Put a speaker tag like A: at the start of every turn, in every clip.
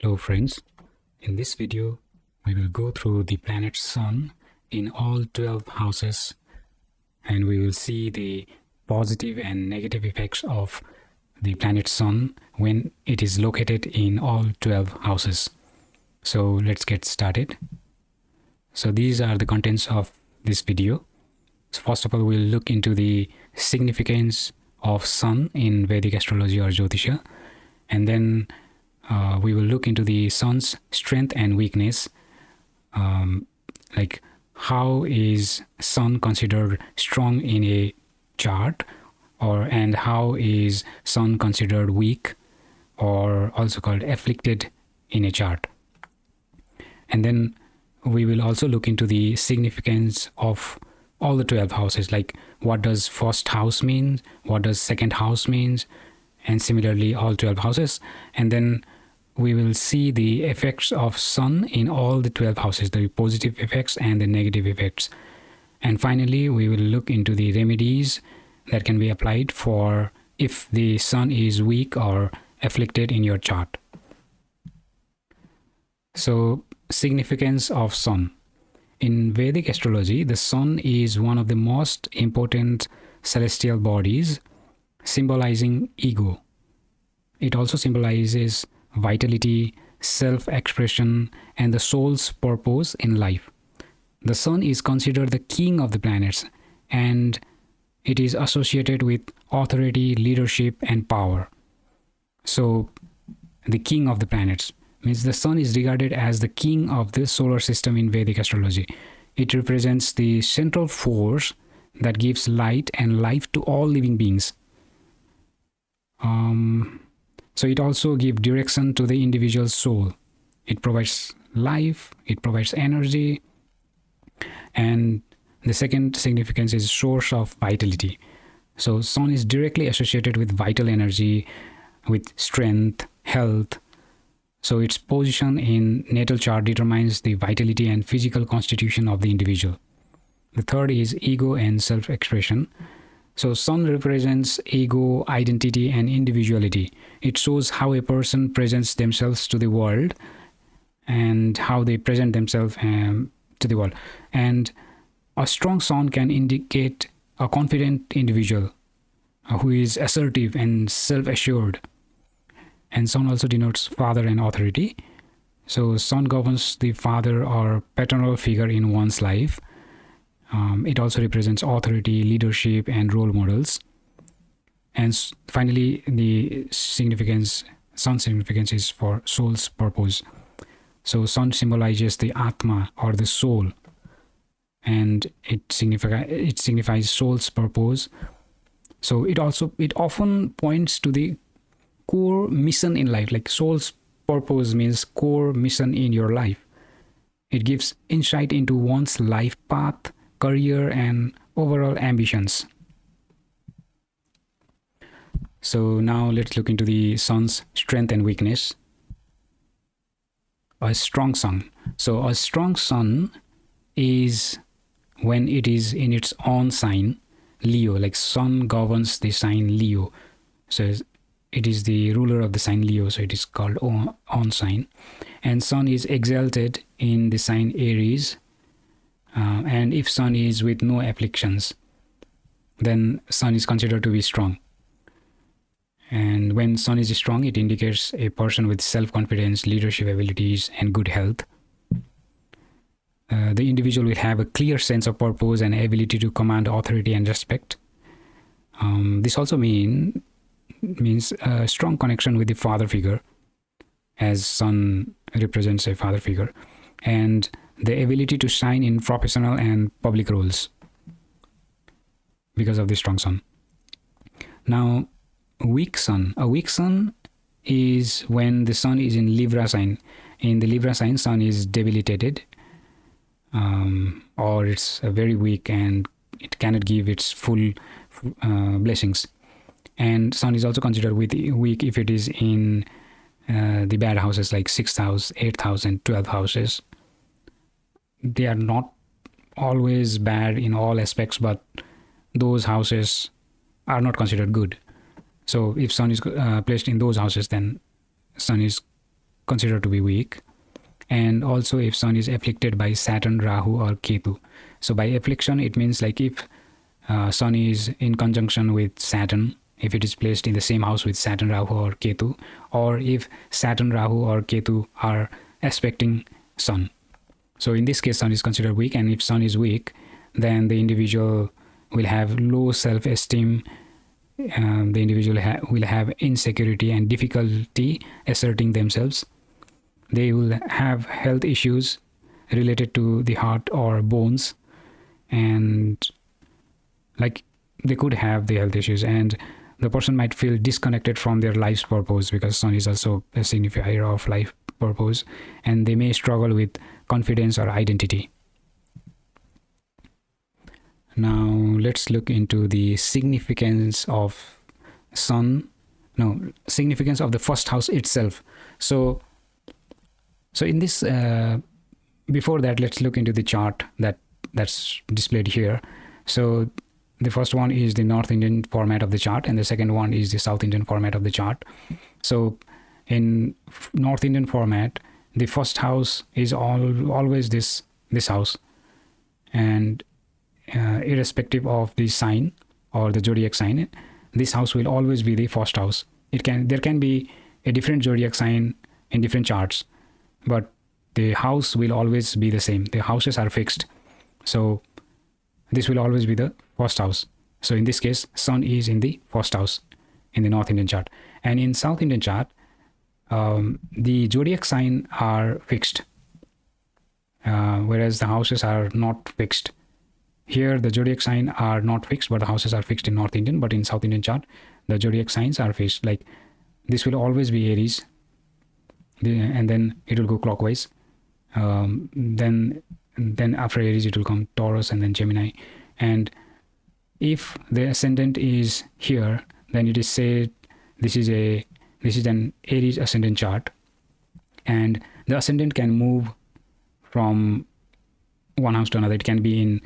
A: Hello friends, in this video we will go through the planet Sun in all 12 houses, and we will see the positive and negative effects of the planet Sun when it is located in all 12 houses. So let's get started. So these are the contents of this video. So first of all, we'll look into the significance of Sun in Vedic Astrology or Jyotisha, and then we will look into the Sun's strength and weakness, like how is Sun considered strong in a chart, and how is Sun considered weak, or also called afflicted in a chart. And then we will also look into the significance of all the 12 houses, like what does first house mean, what does second house means, and similarly all 12 houses. And then we will see the effects of Sun in all the 12 houses, the positive effects and the negative effects. And finally, we will look into the remedies that can be applied for if the Sun is weak or afflicted in your chart. So, significance of Sun. In Vedic astrology, the Sun is one of the most important celestial bodies, symbolizing ego. It also symbolizes vitality, self-expression, and the soul's purpose in life. The Sun is considered the king of the planets, and it is associated with authority, leadership, and power. So, the king of the planets means the Sun is regarded as the king of the solar system in Vedic astrology. It represents the central force that gives light and life to all living beings. So it also gives direction to the individual soul. It provides life, it provides energy, and the second significance is source of vitality. So Sun is directly associated with vital energy, with strength, health. So its position in natal chart determines the vitality and physical constitution of the individual. The third is ego and self-expression. So Sun represents ego, identity, and individuality. It shows how a person presents themselves to the world and how they present themselves to the world. And a strong Sun can indicate a confident individual who is assertive and self-assured. And Sun also denotes father and authority. So Sun governs the father or paternal figure in one's life. It also represents authority, leadership, and role models. And finally, the significance, Sun significance is for soul's purpose. So Sun symbolizes the Atma or the soul, and it signifies soul's purpose. So it often points to the core mission in life, like soul's purpose means core mission in your life. It gives insight into one's life path, career, and overall ambitions. So now let's look into the Sun's strength and weakness. A strong Sun. So a strong Sun is when it is in its own sign, Leo, like Sun governs the sign Leo. So it is the ruler of the sign Leo, so it is called own sign. And Sun is exalted in the sign Aries. And if Sun is with no afflictions, then Sun is considered to be strong. And when Sun is strong, it indicates a person with self-confidence, leadership abilities, and good health. The individual will have a clear sense of purpose and ability to command authority and respect. This also means a strong connection with the father figure, as Sun represents a father figure, and the ability to shine in professional and public roles because of the strong Sun. Now, weak Sun. A weak Sun is when the Sun is in Libra sign. In the Libra sign, Sun is debilitated, or it's very weak and it cannot give its full blessings. And Sun is also considered weak if it is in the bad houses like 6th house, 8th house, and 12th houses. They are not always bad in all aspects, but those houses are not considered good. So if Sun is placed in those houses, then Sun is considered to be weak. And also if sun is afflicted by Saturn, Rahu or Ketu. So by affliction it means like if sun is in conjunction with Saturn, if it is placed in the same house with Saturn, Rahu or Ketu, or if Saturn, Rahu or Ketu are aspecting sun. So in this case sun is considered weak, and if sun is weak, then the individual will have low self-esteem. The individual will have insecurity and difficulty asserting themselves. They will have health issues related to the heart or bones, and like they could have the health issues, and the person might feel disconnected from their life's purpose, because sun is also a signifier of life purpose, and they may struggle with confidence or identity. Now let's look into the significance of significance of the first house itself. So in this, before that, let's look into the chart that's displayed here. So the first one is the North Indian format of the chart, and the second one is the South Indian format of the chart. So in North Indian format, the first house is always this house, and irrespective of the sign or the zodiac sign, this house will always be the first house. There can be a different zodiac sign in different charts, but the house will always be the same. The houses are fixed, so this will always be the first house. So in this case, sun is in the first house in the North Indian chart, and in South Indian chart, the zodiac sign are fixed, whereas the houses are not fixed. Here the zodiac sign are not fixed, but the houses are fixed in North Indian. But in South Indian chart, the zodiac signs are fixed. Like this will always be Aries, and then it will go clockwise. Then after Aries it will come Taurus and then Gemini. And if the ascendant is here, then it is said this is an Aries ascendant chart, and the ascendant can move from one house to another. It can be in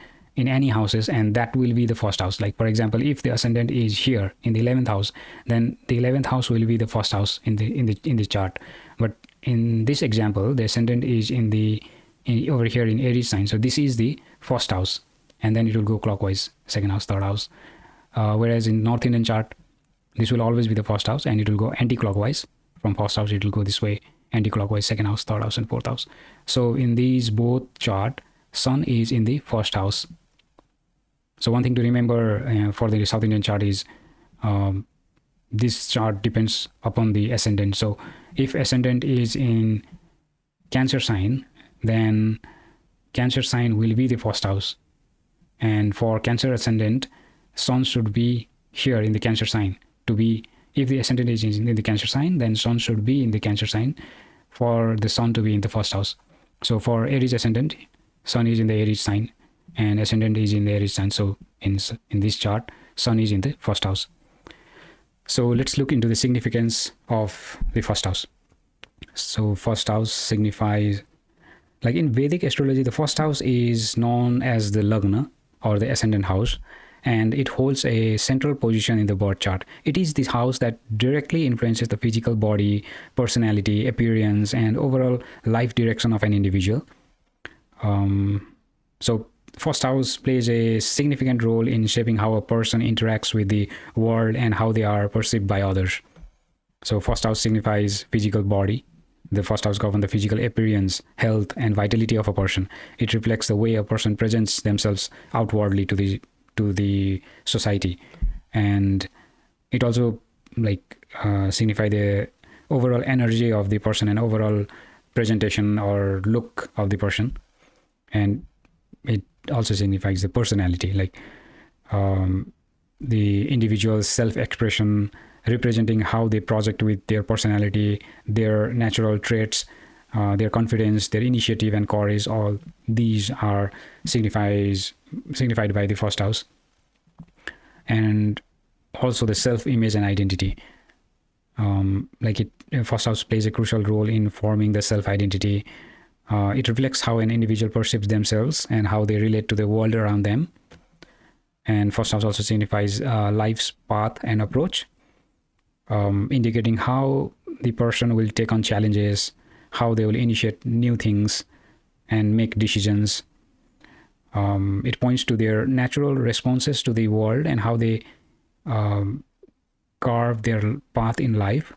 A: any houses, and that will be the first house. Like for example, if the ascendant is here in the 11th house, then the 11th house will be the first house in the chart. But in this example, the ascendant is over here in Aries sign, so this is the first house, and then it will go clockwise, second house, third house. Whereas in North Indian chart, this will always be the first house, and it will go anti-clockwise. From first house it will go this way, anti-clockwise, second house, third house and fourth house. So in these both chart, sun is in the first house. So one thing to remember for the South Indian chart is this chart depends upon the ascendant. So if ascendant is in Cancer sign, then Cancer sign will be the first house. And for Cancer ascendant, sun should be here in the Cancer sign. If the ascendant is in the Cancer sign, then sun should be in the Cancer sign for the sun to be in the first house. So for Aries ascendant, sun is in the Aries sign, and ascendant is in the Aries sign. So in this chart, sun is in the first house. So let's look into the significance of the first house. So first house signifies, like in Vedic astrology, the first house is known as the Lagna or the ascendant house, and it holds a central position in the birth chart. It is this house that directly influences the physical body, personality, appearance, and overall life direction of an individual. So first house plays a significant role in shaping how a person interacts with the world and how they are perceived by others. So first house signifies physical body. The first house governs the physical appearance, health, and vitality of a person. It reflects the way a person presents themselves outwardly to the society, and it also signify the overall energy of the person and overall presentation or look of the person, and it also signifies the personality, the individual's self-expression, representing how they project with their personality, their natural traits, their confidence, their initiative and courage. All these are signified by the first house. And also the self-image and identity. First house plays a crucial role in forming the self-identity. It reflects how an individual perceives themselves and how they relate to the world around them. And first house also signifies life's path and approach, indicating how the person will take on challenges, how they will initiate new things and make decisions. It points to their natural responses to the world and how they um, carve their path in life.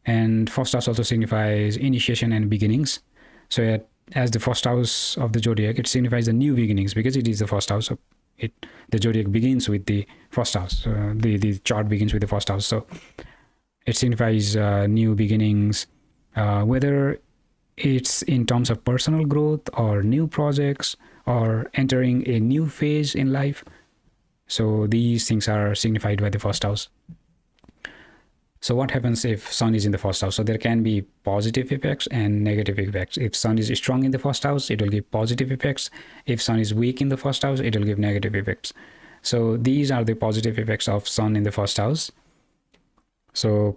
A: And first house also signifies initiation and beginnings. So as the first house of the zodiac, it signifies the new beginnings because it is the first house. So the zodiac begins with the first house. The chart begins with the first house. So it signifies new beginnings, whether it's in terms of personal growth or new projects or entering a new phase in life. So these things are signified by the first house. So what happens if sun is in the first house? So there can be positive effects and negative effects. If sun is strong in the first house, it will give positive effects. If sun is weak in the first house, it will give negative effects. So these are the positive effects of sun in the first house. So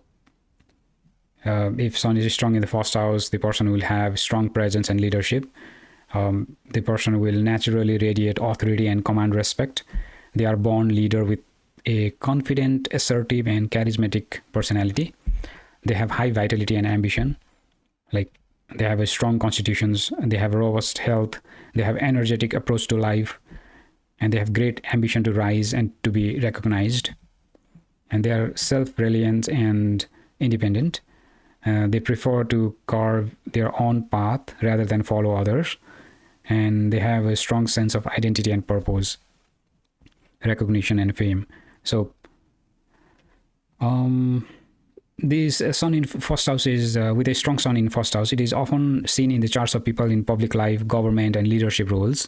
A: if sun is strong in the first house, the person will have strong presence and leadership. The person will naturally radiate authority and command respect. They are born leader with a confident, assertive, and charismatic personality. They have high vitality and ambition. Like they have a strong constitutions, they have robust health, they have energetic approach to life, and they have great ambition to rise and to be recognized. And they are self-reliant and independent. They prefer to carve their own path rather than follow others. And they have a strong sense of identity and purpose, recognition and fame. So this sun in first house is with a strong sun in first house, it is often seen in the charts of people in public life, government, and leadership roles.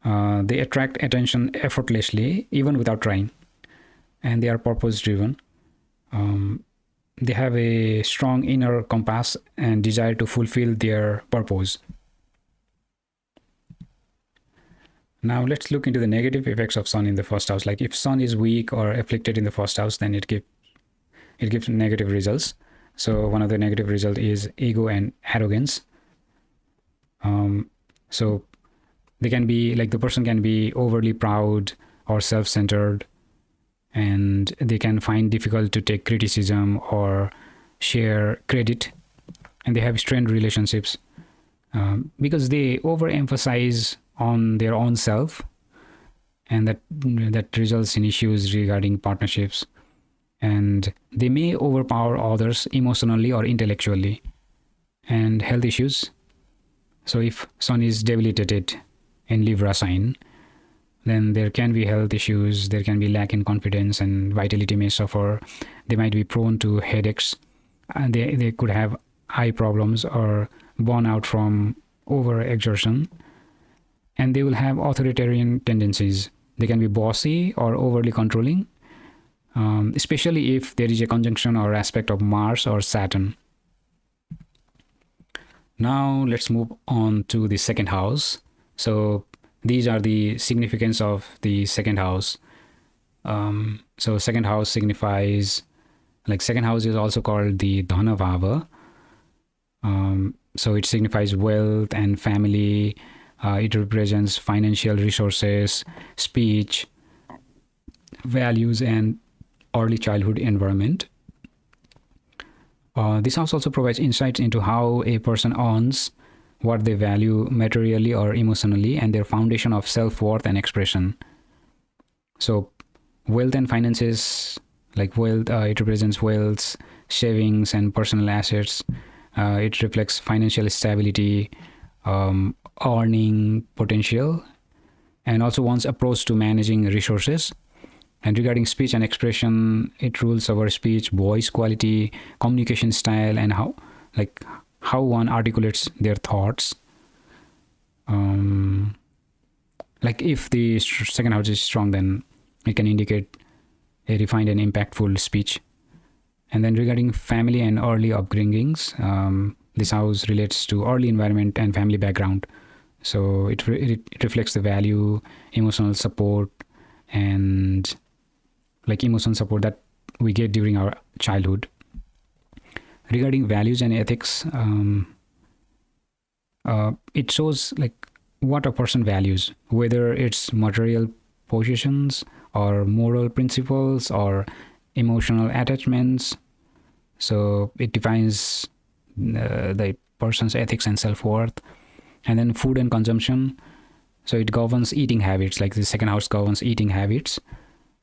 A: They attract attention effortlessly, even without trying, and they are purpose driven. They have a strong inner compass and desire to fulfill their purpose. Now let's look into the negative effects of sun in the first house. Like if sun is weak or afflicted in the first house, then it gives negative results. So one of the negative results is ego and arrogance. So they can be like the person can be overly proud or self-centered, and they can find difficult to take criticism or share credit, and they have strained relationships because they overemphasize on their own self, and that results in issues regarding partnerships, and they may overpower others emotionally or intellectually. And health issues. So if sun is debilitated in Libra sign, then there can be health issues. There can be lack in confidence, and vitality may suffer. They might be prone to headaches, and they could have eye problems or burnout from overexertion. And they will have authoritarian tendencies. They can be bossy or overly controlling, especially if there is a conjunction or aspect of Mars or Saturn. Now let's move on to the second house. So these are the significance of the second house. So second house signifies, like second house is also called the Dhana Bhava. So it signifies wealth and family. It represents financial resources, speech, values, and early childhood environment. This house also provides insights into how a person earns, what they value materially or emotionally, and their foundation of self-worth and expression. So wealth and finances, like wealth, it represents wealth, savings, and personal assets. It reflects financial stability, earning potential, and also one's approach to managing resources. And regarding speech and expression, it rules over speech, voice quality, communication style, and how one articulates their thoughts. Like if the second house is strong, then it can indicate a refined and impactful speech. And then regarding family and early upbringings, this house relates to early environment and family background. So it reflects the value, emotional support, and like emotional support that we get during our childhood. Regarding values and ethics, it shows like what a person values, whether it's material possessions or moral principles or emotional attachments. So it defines the person's ethics and self-worth. And then food and consumption, so it governs eating habits, like the second house governs eating habits.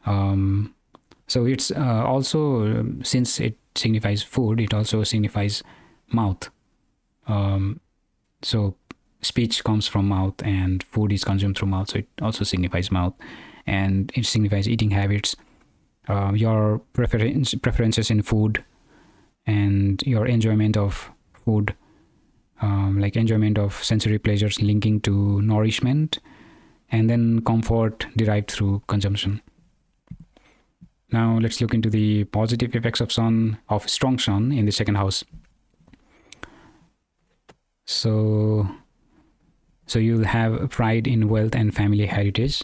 A: So it's also, since it signifies food, it also signifies mouth. So speech comes from mouth and food is consumed through mouth, so it also signifies mouth, and it signifies eating habits. Your preferences in food and your enjoyment of food, like enjoyment of sensory pleasures linking to nourishment, and then comfort derived through consumption. Now let's look into the positive effects of strong sun in the second house. So you'll have pride in wealth and family heritage.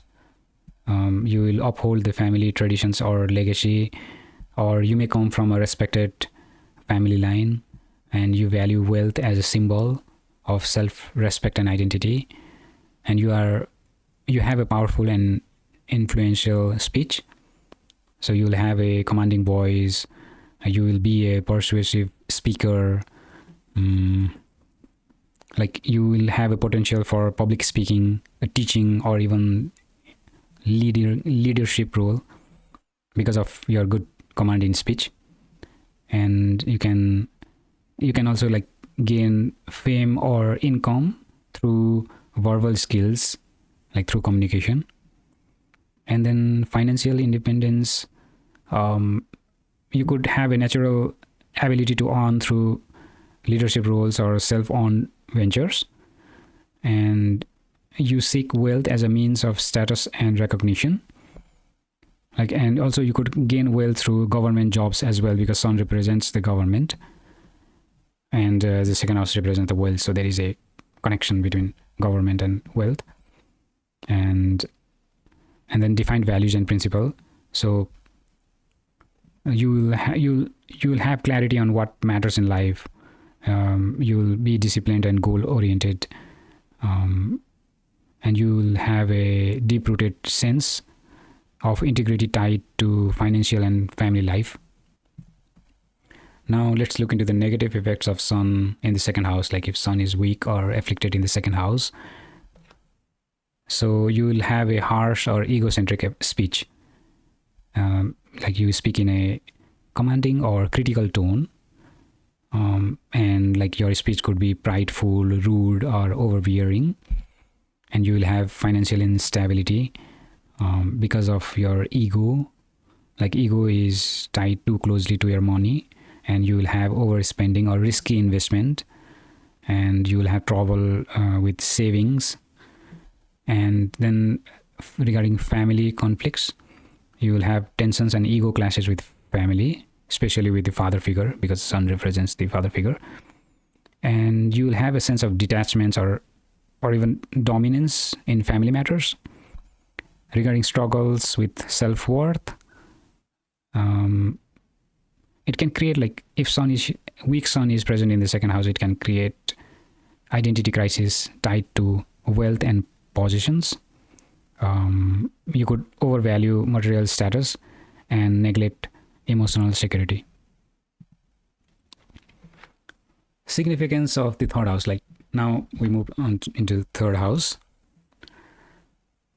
A: You will uphold the family traditions or legacy, or you may come from a respected family line and you value wealth as a symbol of self-respect and identity, and you have a powerful and influential speech. So you'll have a commanding voice, you will be a persuasive speaker, like you will have a potential for public speaking, teaching, or even leadership role because of your good command in speech. And you can also like gain fame or income through verbal skills, like through communication. And then financial independence, you could have a natural ability to earn through leadership roles or self-owned ventures, and you seek wealth as a means of status and recognition. Like, and also you could gain wealth through government jobs as well, because sun represents the government and the second house represents the wealth, so there is a connection between government and wealth. And then defined values and principle, so you'll have clarity on what matters in life. You'll be disciplined and goal oriented, and you'll have a deep rooted sense of integrity tied to financial and family life. Now let's look into the negative effects of sun in the second house, like if sun is weak or afflicted in the second house. So you will have a harsh or egocentric speech, like you speak in a commanding or critical tone, and like your speech could be prideful, rude, or overbearing. And you will have financial instability because of your ego, like ego is tied too closely to your money, and you will have overspending or risky investment, and you will have trouble with savings. And then regarding family conflicts, you will have tensions and ego clashes with family, especially with the father figure, because sun represents the father figure. And you will have a sense of detachments or even dominance in family matters. Regarding struggles with self-worth, it can create, like if weak sun is present in the second house, it can create identity crisis tied to wealth and positions. You could overvalue material status and neglect emotional security. Significance of the third house, like now we move on into third house.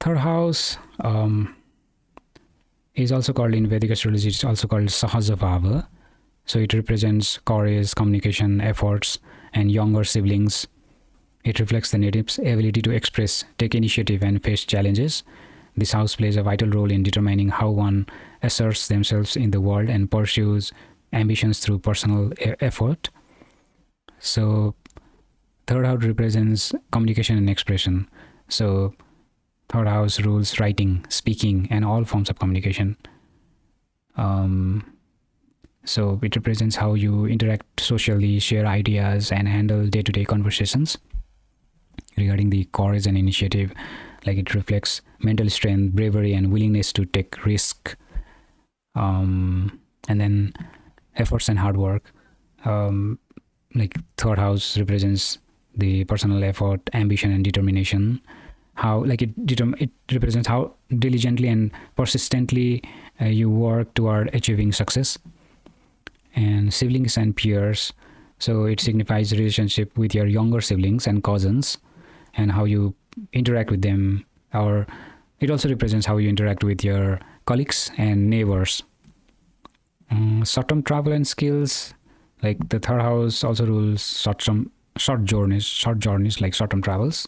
A: Third house is also called in Vedic astrology, it's also called Sahajabhava. So it represents courage, communication, efforts, and younger siblings. It reflects the native's ability to express, take initiative, and face challenges. This house plays a vital role in determining how one asserts themselves in the world and pursues ambitions through personal effort. So third house represents communication and expression. So third house rules writing, speaking, and all forms of communication. So it represents how you interact socially, share ideas, and handle day-to-day conversations. Regarding the courage and initiative, like it reflects mental strength, bravery, and willingness to take risk. And then efforts and hard work, like third house represents the personal effort, ambition, and determination. How like it represents how diligently and persistently you work toward achieving success. And siblings and peers, So it signifies relationship with your younger siblings and cousins and how you interact with them, or it also represents how you interact with your colleagues and neighbors. Short-term travel and skills, like the third house also rules short journeys like short-term travels,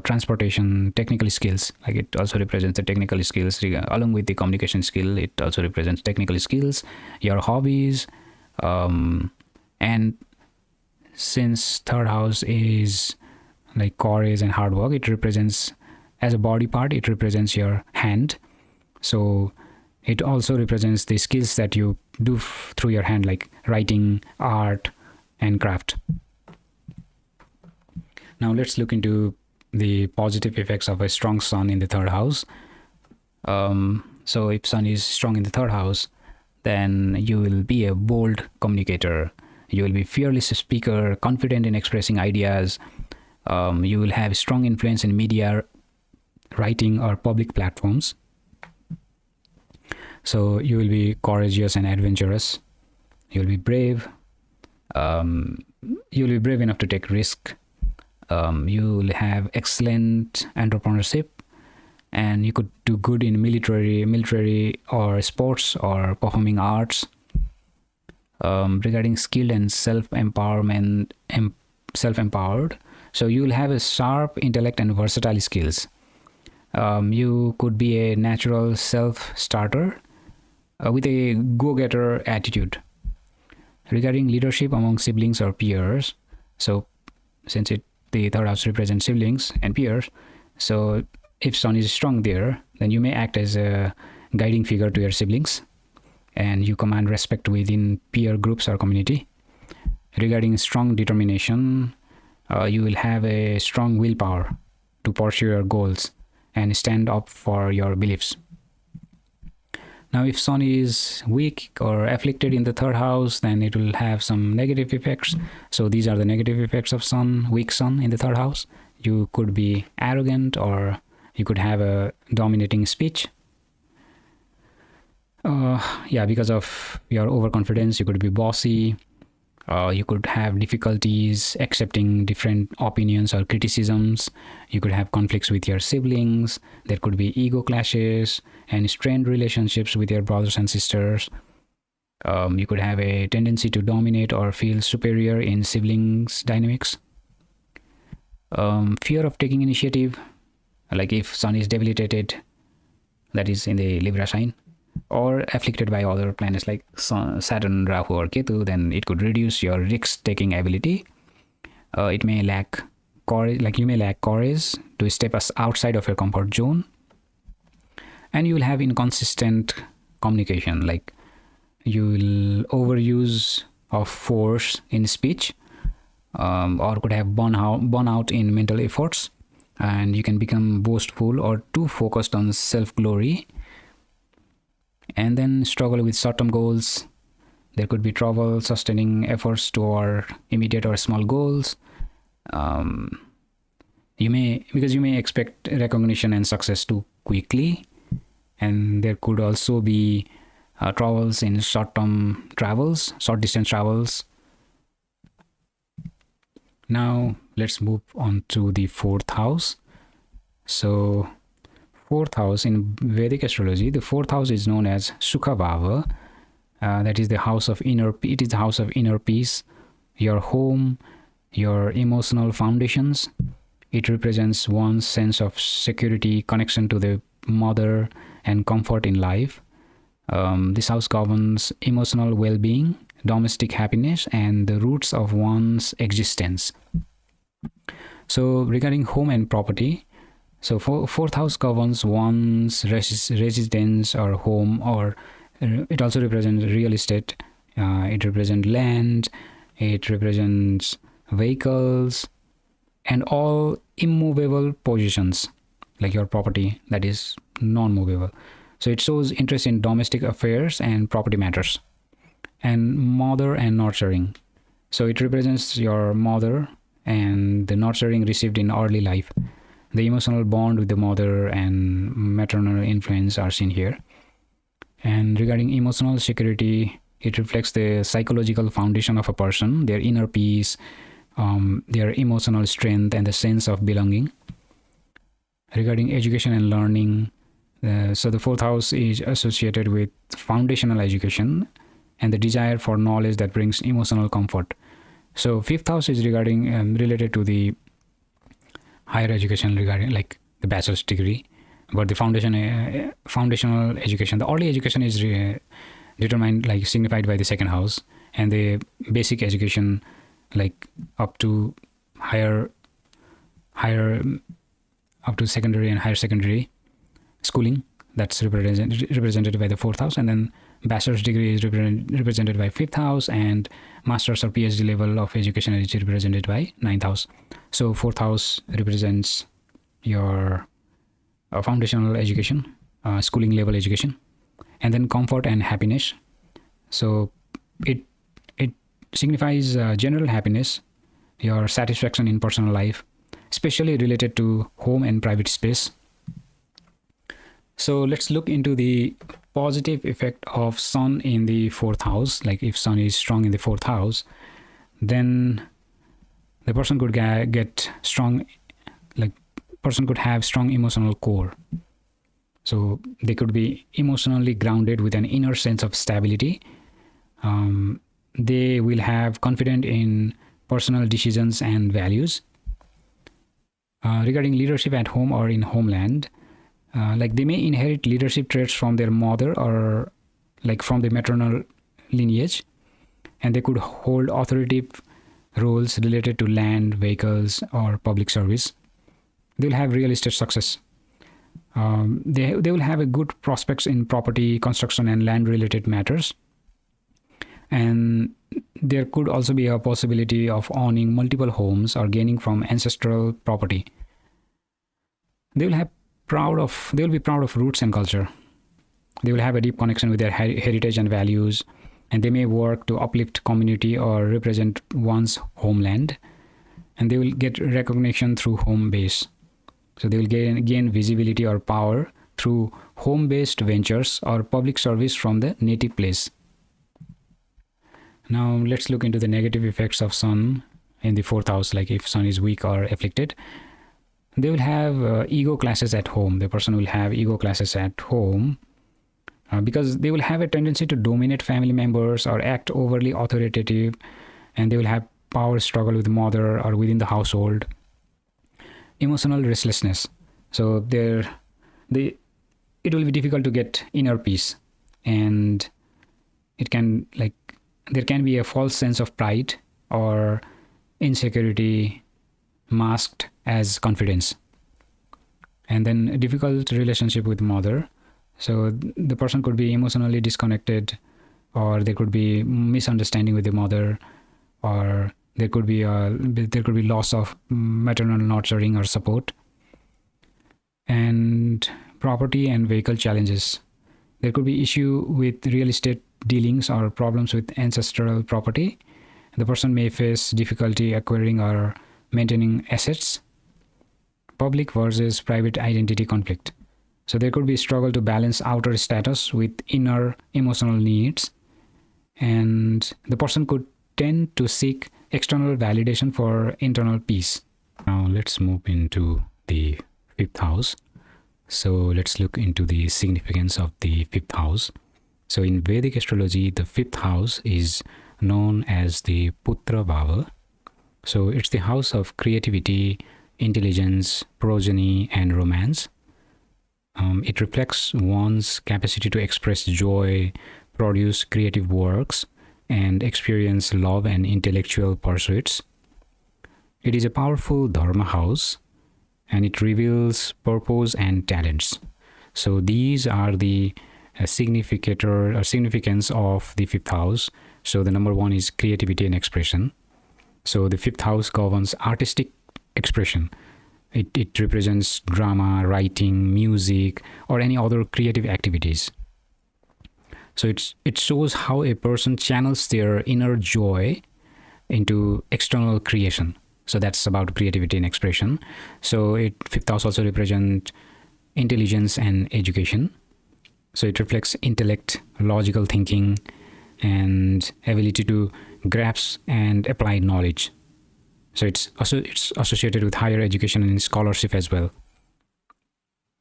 A: transportation, technical skills. Like it also represents the technical skills along with the communication skill. It also represents technical skills, your hobbies, and since third house is like courage and hard work, it represents, as a body part, it represents your hand. So it also represents the skills that you do through your hand, like writing, art, and craft. Now let's look into the positive effects of a strong sun in the third house. So if sun is strong in the third house, then you will be a bold communicator. You will be fearless speaker, confident in expressing ideas. You will have strong influence in media, writing, or public platforms. So you will be courageous and adventurous. You will be brave. You will be brave enough to take risk. You will have excellent entrepreneurship, and you could do good in military or sports or performing arts. Regarding skilled and self-empowered, so you will have a sharp intellect and versatile skills. You could be a natural self-starter with a go-getter attitude. Regarding leadership among siblings or peers, so since the third house represents siblings and peers, so if sun is strong there, then you may act as a guiding figure to your siblings, and you command respect within peer groups or community. Regarding strong determination, you will have a strong willpower to pursue your goals and stand up for your beliefs. Now, if sun is weak or afflicted in the third house, then it will have some negative effects. So these are the negative effects of sun, weak sun in the third house. You could be arrogant, or you could have a dominating speech. Because of your overconfidence, you could be bossy. You could have difficulties accepting different opinions or criticisms. You could have conflicts with your siblings. There could be ego clashes and strained relationships with your brothers and sisters. You could have a tendency to dominate or feel superior in siblings dynamics. Fear of taking initiative, like if sun is debilitated, that is in the Libra sign, or afflicted by other planets like Saturn, Rahu, or Ketu, then it could reduce your risk-taking ability. It may lack courage, like you may lack courage to step outside of your comfort zone, and you will have inconsistent communication, like you will overuse of force in speech, or could have burnout in mental efforts, and you can become boastful or too focused on self-glory, and then struggle with short-term goals. There could be trouble sustaining efforts toward immediate or small goals. You may expect recognition and success too quickly, and there could also be troubles in short distance travels. Now let's move on to the fourth house. So fourth house in Vedic astrology, the fourth house is known as Sukha Bhava. That is the house of inner. It is the house of inner peace, your home, your emotional foundations. It represents one's sense of security, connection to the mother, and comfort in life. This house governs emotional well-being, domestic happiness, and the roots of one's existence. So regarding home and property, so fourth house governs one's residence or home, or it also represents real estate. It represents land. It represents vehicles and all immovable possessions, like your property that is non-movable. So it shows interest in domestic affairs and property matters, and mother and nurturing. So it represents your mother and the nurturing received in early life. The emotional bond with the mother and maternal influence are seen here. And regarding emotional security, It reflects the psychological foundation of a person, their inner peace, their emotional strength, and the sense of belonging. Regarding education and learning, so the fourth house is associated with foundational education and the desire for knowledge that brings emotional comfort. So fifth house is related to the higher education, regarding like the bachelor's degree, but the foundational education, the early education is determined, like signified by the second house, and the basic education, like up to higher up to secondary and higher secondary schooling, that's represented by the fourth house. And then bachelor's degree is represented by fifth house, and master's or PhD level of education is represented by ninth house. So fourth house represents your foundational education, schooling level education, and then comfort and happiness. So it signifies general happiness, your satisfaction in personal life, especially related to home and private space. So let's look into the positive effect of sun in the fourth house. Like if sun is strong in the fourth house, then the person could get strong, like person could have strong emotional core. So they could be emotionally grounded with an inner sense of stability. They will have confidence in personal decisions and values. Regarding leadership at home or in homeland, like they may inherit leadership traits from their mother or like from the maternal lineage, and they could hold authoritative roles related to land, vehicles, or public service. They will have real estate success. They will have a good prospects in property, construction, and land related matters. And there could also be a possibility of owning multiple homes or gaining from ancestral property. They will be proud of roots and culture. They will have a deep connection with their heritage and values, and they may work to uplift community or represent one's homeland, and they will get recognition through home base. So they will gain visibility or power through home-based ventures or public service from the native place. Now let's look into the negative effects of sun in the fourth house, like if sun is weak or afflicted. They will have ego clashes at home. The person will have ego clashes at home because they will have a tendency to dominate family members or act overly authoritative, and they will have power struggle with mother or within the household. Emotional restlessness. So it will be difficult to get inner peace, and there can be a false sense of pride or insecurity masked as confidence. And then a difficult relationship with mother. So the person could be emotionally disconnected, or there could be misunderstanding with the mother, or there could be loss of maternal nurturing or support. And property and vehicle challenges. There could be issue with real estate dealings or problems with ancestral property. The person may face difficulty acquiring or maintaining assets. Public versus private identity conflict. So there could be struggle to balance outer status with inner emotional needs, and the person could tend to seek external validation for internal peace. Now let's move into the fifth house. So let's look into the significance of the fifth house. So in Vedic astrology, the fifth house is known as the Putra Bhava. So it's the house of creativity, intelligence, progeny, and romance. It reflects one's capacity to express joy, produce creative works, and experience love and intellectual pursuits. It is a powerful dharma house, and it reveals purpose and talents. So these are the significance of the fifth house. So the number one is creativity and expression. So the fifth house governs artistic expression. It represents drama, writing, music, or any other creative activities. So it shows how a person channels their inner joy into external creation. So that's about creativity and expression. So fifth house also represents intelligence and education. So it reflects intellect, logical thinking, and ability to grasp and apply knowledge. So it's associated with higher education and scholarship as well.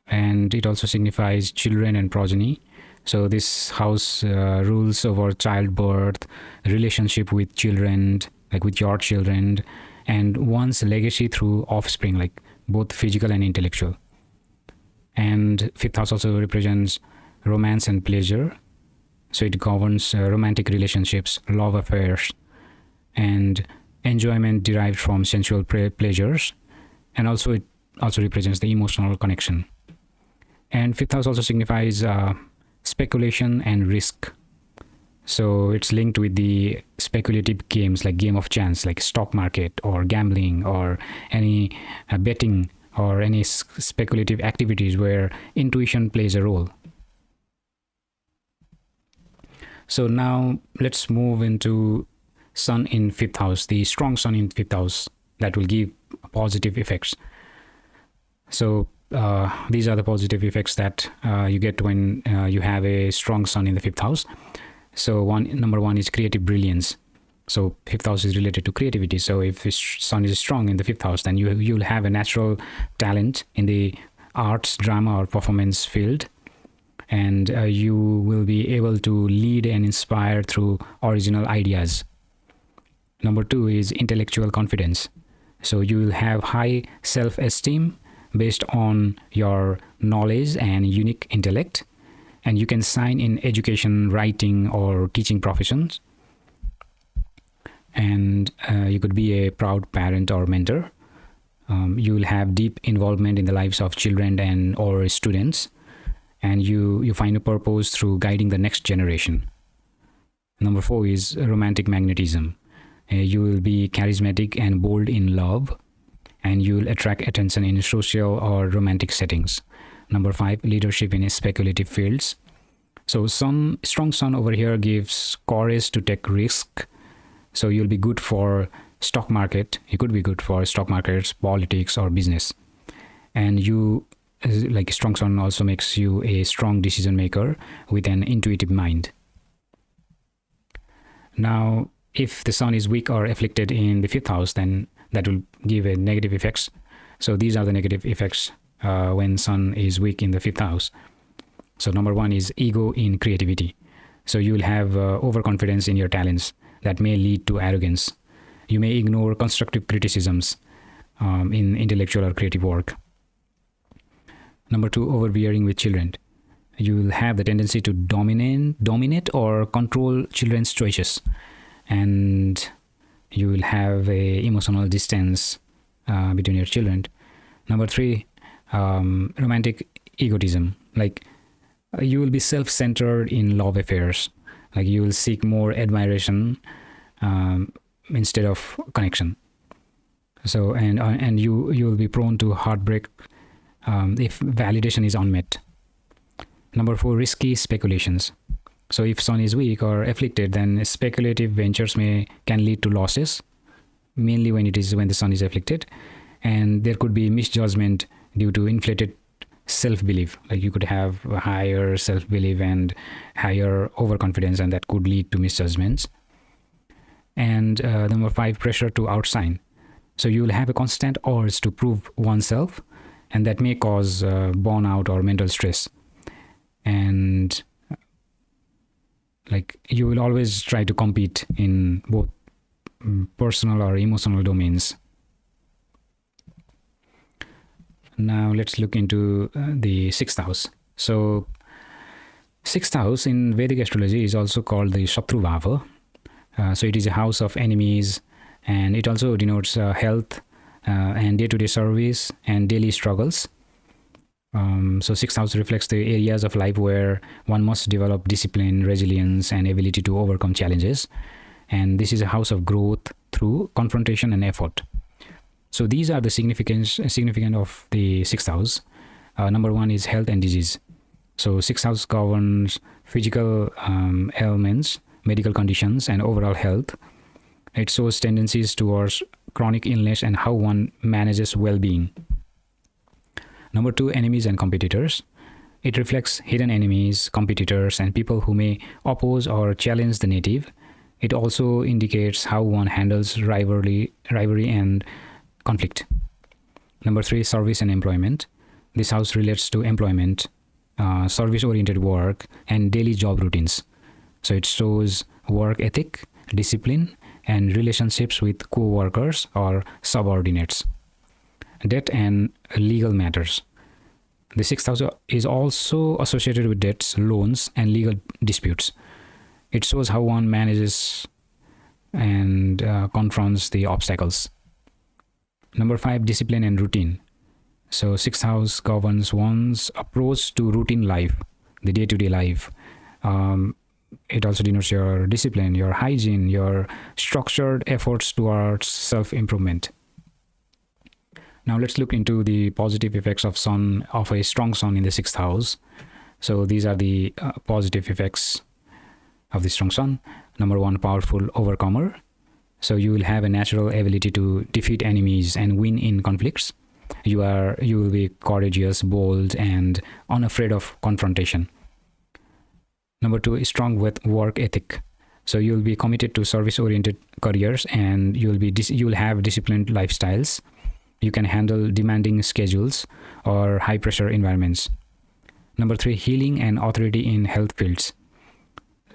A: And it also signifies children and progeny. So this house rules over childbirth, relationship with children, like with your children, and one's legacy through offspring, like both physical and intellectual. And fifth house also represents romance and pleasure. So it governs romantic relationships, love affairs, and enjoyment derived from sensual pleasures. And also it also represents the emotional connection. And fifth house also signifies speculation and risk. So it's linked with the speculative games like game of chance, like stock market or gambling or any betting or any speculative activities where intuition plays a role. So now let's move into sun in fifth house, the strong sun in fifth house that will give positive effects. So these are the positive effects that you get when you have a strong sun in the fifth house. So number one is creative brilliance. So fifth house is related to creativity. So if the sun is strong in the fifth house, then you'll have a natural talent in the arts, drama, or performance field, and you will be able to lead and inspire through original ideas. Number two is intellectual confidence. So you will have high self-esteem based on your knowledge and unique intellect, and you can shine in education, writing, or teaching professions. And you could be a proud parent or mentor. You will have deep involvement in the lives of children and or students, and you find a purpose through guiding the next generation. Number four is romantic magnetism. You will be charismatic and bold in love, and you will attract attention in social or romantic settings. Number five, leadership in speculative fields. So strong sun over here gives courage to take risk. So you'll be good for stock market. You could be good for stock markets, politics, or business. And you, like strong sun also makes you a strong decision maker with an intuitive mind. Now, if the sun is weak or afflicted in the fifth house, then that will give a negative effects. So these are the negative effects when sun is weak in the fifth house. So number one is ego in creativity. So you will have overconfidence in your talents that may lead to arrogance. You may ignore constructive criticisms in intellectual or creative work. Number two, overbearing with children. You will have the tendency to dominate or control children's choices, and you will have a emotional distance between your children. Number three, romantic egotism. Like you will be self-centered in love affairs. Like you will seek more admiration instead of connection. So and you will be prone to heartbreak if validation is unmet. Number four, risky speculations. So if sun is weak or afflicted, then speculative ventures can lead to losses, mainly when the sun is afflicted, and there could be misjudgment due to inflated self-belief. Like you could have a higher self-belief and higher overconfidence, and that could lead to misjudgments. And number five, pressure to outshine. So you will have a constant urge to prove oneself, and that may cause burnout or mental stress. And like you will always try to compete in both personal or emotional domains. Now let's look into the sixth house. So sixth house in Vedic astrology is also called the Shatru Bhava. So it is a house of enemies, and it also denotes health and day-to-day service and daily struggles. So sixth house reflects the areas of life where one must develop discipline, resilience, and ability to overcome challenges. And this is a house of growth through confrontation and effort. So these are the significant of the sixth house. Number one is health and disease. So sixth house governs physical ailments, medical conditions, and overall health. It shows tendencies towards chronic illness and how one manages well-being. Number two, enemies and competitors. It reflects hidden enemies, competitors, and people who may oppose or challenge the native. It also indicates how one handles rivalry and conflict. Number 3, service and employment. This house relates to employment, service-oriented work, and daily job routines. So it shows work ethic, discipline, and relationships with co-workers or subordinates. Debt and legal matters. The 6th house is also associated with debts, loans, and legal disputes. It shows how one manages and confronts the obstacles. Number 5, discipline and routine. So 6th house governs one's approach to routine life, the day-to-day life. It also denotes your discipline, your hygiene, your structured efforts towards self-improvement. Now let's look into the positive effects of a strong sun in the 6th house. So these are the positive effects of the strong sun. Number 1, powerful overcomer. So you will have a natural ability to defeat enemies and win in conflicts. You will be courageous, bold, and unafraid of confrontation. Number 2, strong with work ethic. So you'll be committed to service-oriented careers, and you'll have disciplined lifestyles. You can handle demanding schedules or high-pressure environments. Number 3, healing and authority in health fields.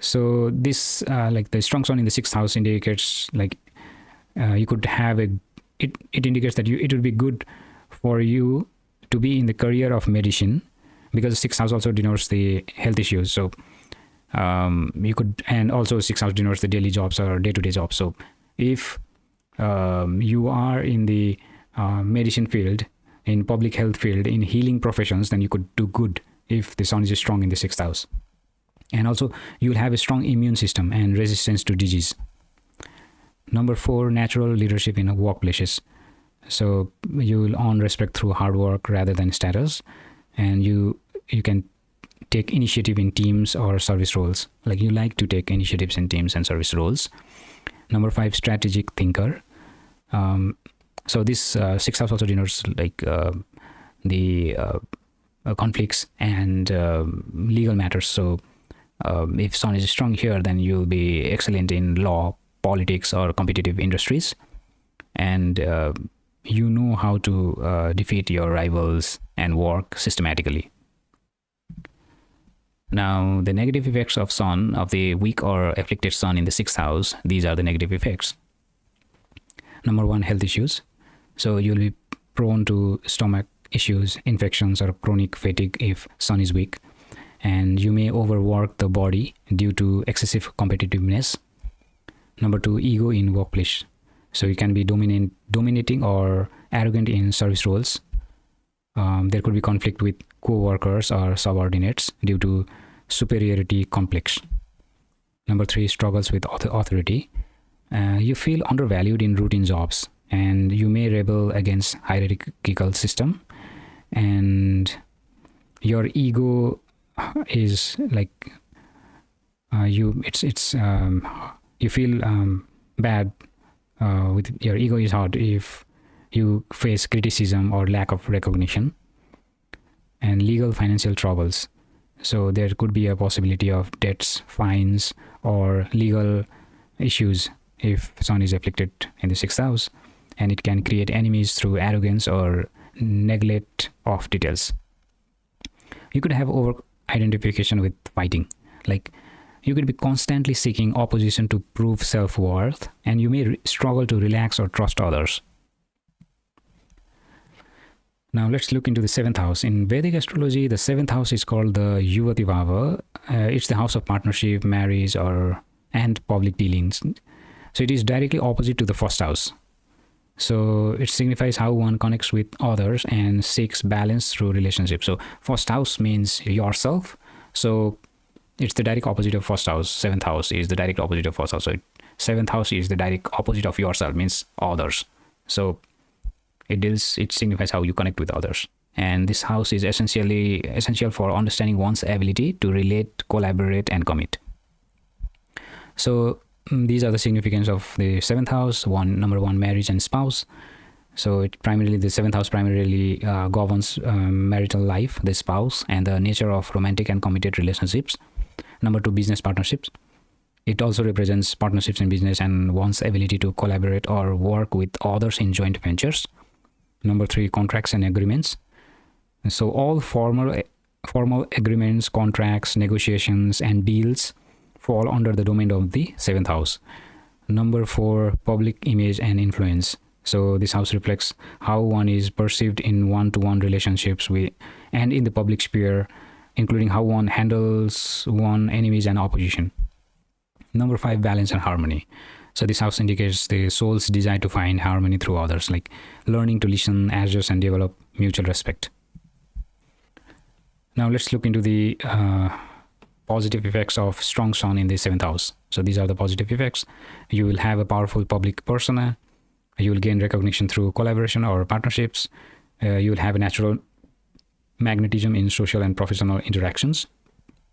A: So this, like the strong sun in the 6th house indicates you could have it indicates that it would be good for you to be in the career of medicine, because the 6th house also denotes the health issues. So you could, and also 6th house denotes the daily jobs or day-to-day jobs. So if you are in the medicine field, in public health field, in healing professions, then you could do good if the sun is strong in the 6th house. And also you will have a strong immune system and resistance to disease. Number 4, natural leadership in workplaces. So you will earn respect through hard work rather than status, and you can take initiative in teams or service roles. Like you like to take initiatives in teams and service roles. Number 5, strategic thinker. So this 6th house also denotes the conflicts and legal matters. So if sun is strong here, then you'll be excellent in law, politics, or competitive industries, and you know how to defeat your rivals and work systematically. Now, the negative effects of sun, of the weak or afflicted sun in the 6th house, these are the negative effects. Number 1, health issues. So you'll be prone to stomach issues, infections, or chronic fatigue if sun is weak, and you may overwork the body due to excessive competitiveness. Number 2, ego in workplace. So you can be dominating or arrogant in service roles. There could be conflict with co-workers or subordinates due to superiority complex. Number 3, struggles with authority. You feel undervalued in routine jobs, and you may rebel against hierarchical system, and your ego is you feel bad with your ego is hard if you face criticism or lack of recognition. And legal financial troubles. So there could be a possibility of debts, fines, or legal issues if sun is afflicted in the 6th house, and it can create enemies through arrogance or neglect of details. You could have over identification with fighting. Like you could be constantly seeking opposition to prove self-worth, and you may struggle to relax or trust others. Now let's look into the 7th house. In Vedic astrology, the 7th house is called the Yuvati Bhava. It's the house of partnership, marriage, and public dealings. So it is directly opposite to the 1st house. So it signifies how one connects with others and seeks balance through relationships. So 1st house means yourself. So it's the direct opposite of 1st house. 7th house is the direct opposite of 1st house. So 7th house is the direct opposite of yourself, means others. So it signifies how you connect with others. And this house is essential for understanding one's ability to relate, collaborate, and commit. So these are the significance of the 7th house. Number 1, marriage and spouse. So the seventh house primarily governs marital life, the spouse, and the nature of romantic and committed relationships. Number 2, business partnerships. It also represents partnerships in business and one's ability to collaborate or work with others in joint ventures. Number 3, contracts and agreements. So all formal agreements, contracts, negotiations, and deals fall under the domain of the seventh house. Number 4, public image and influence. So this house reflects how one is perceived in one-to-one relationships with and in the public sphere, including how one handles one's enemies and opposition. Number 5, balance and harmony. So this house indicates the soul's desire to find harmony through others, like learning to listen, adjust, and develop mutual respect. Now let's look into the positive effects of strong sun in the seventh house. So these are the positive effects. You will have a powerful public persona. You will gain recognition through collaboration or partnerships. You will have a natural magnetism in social and professional interactions.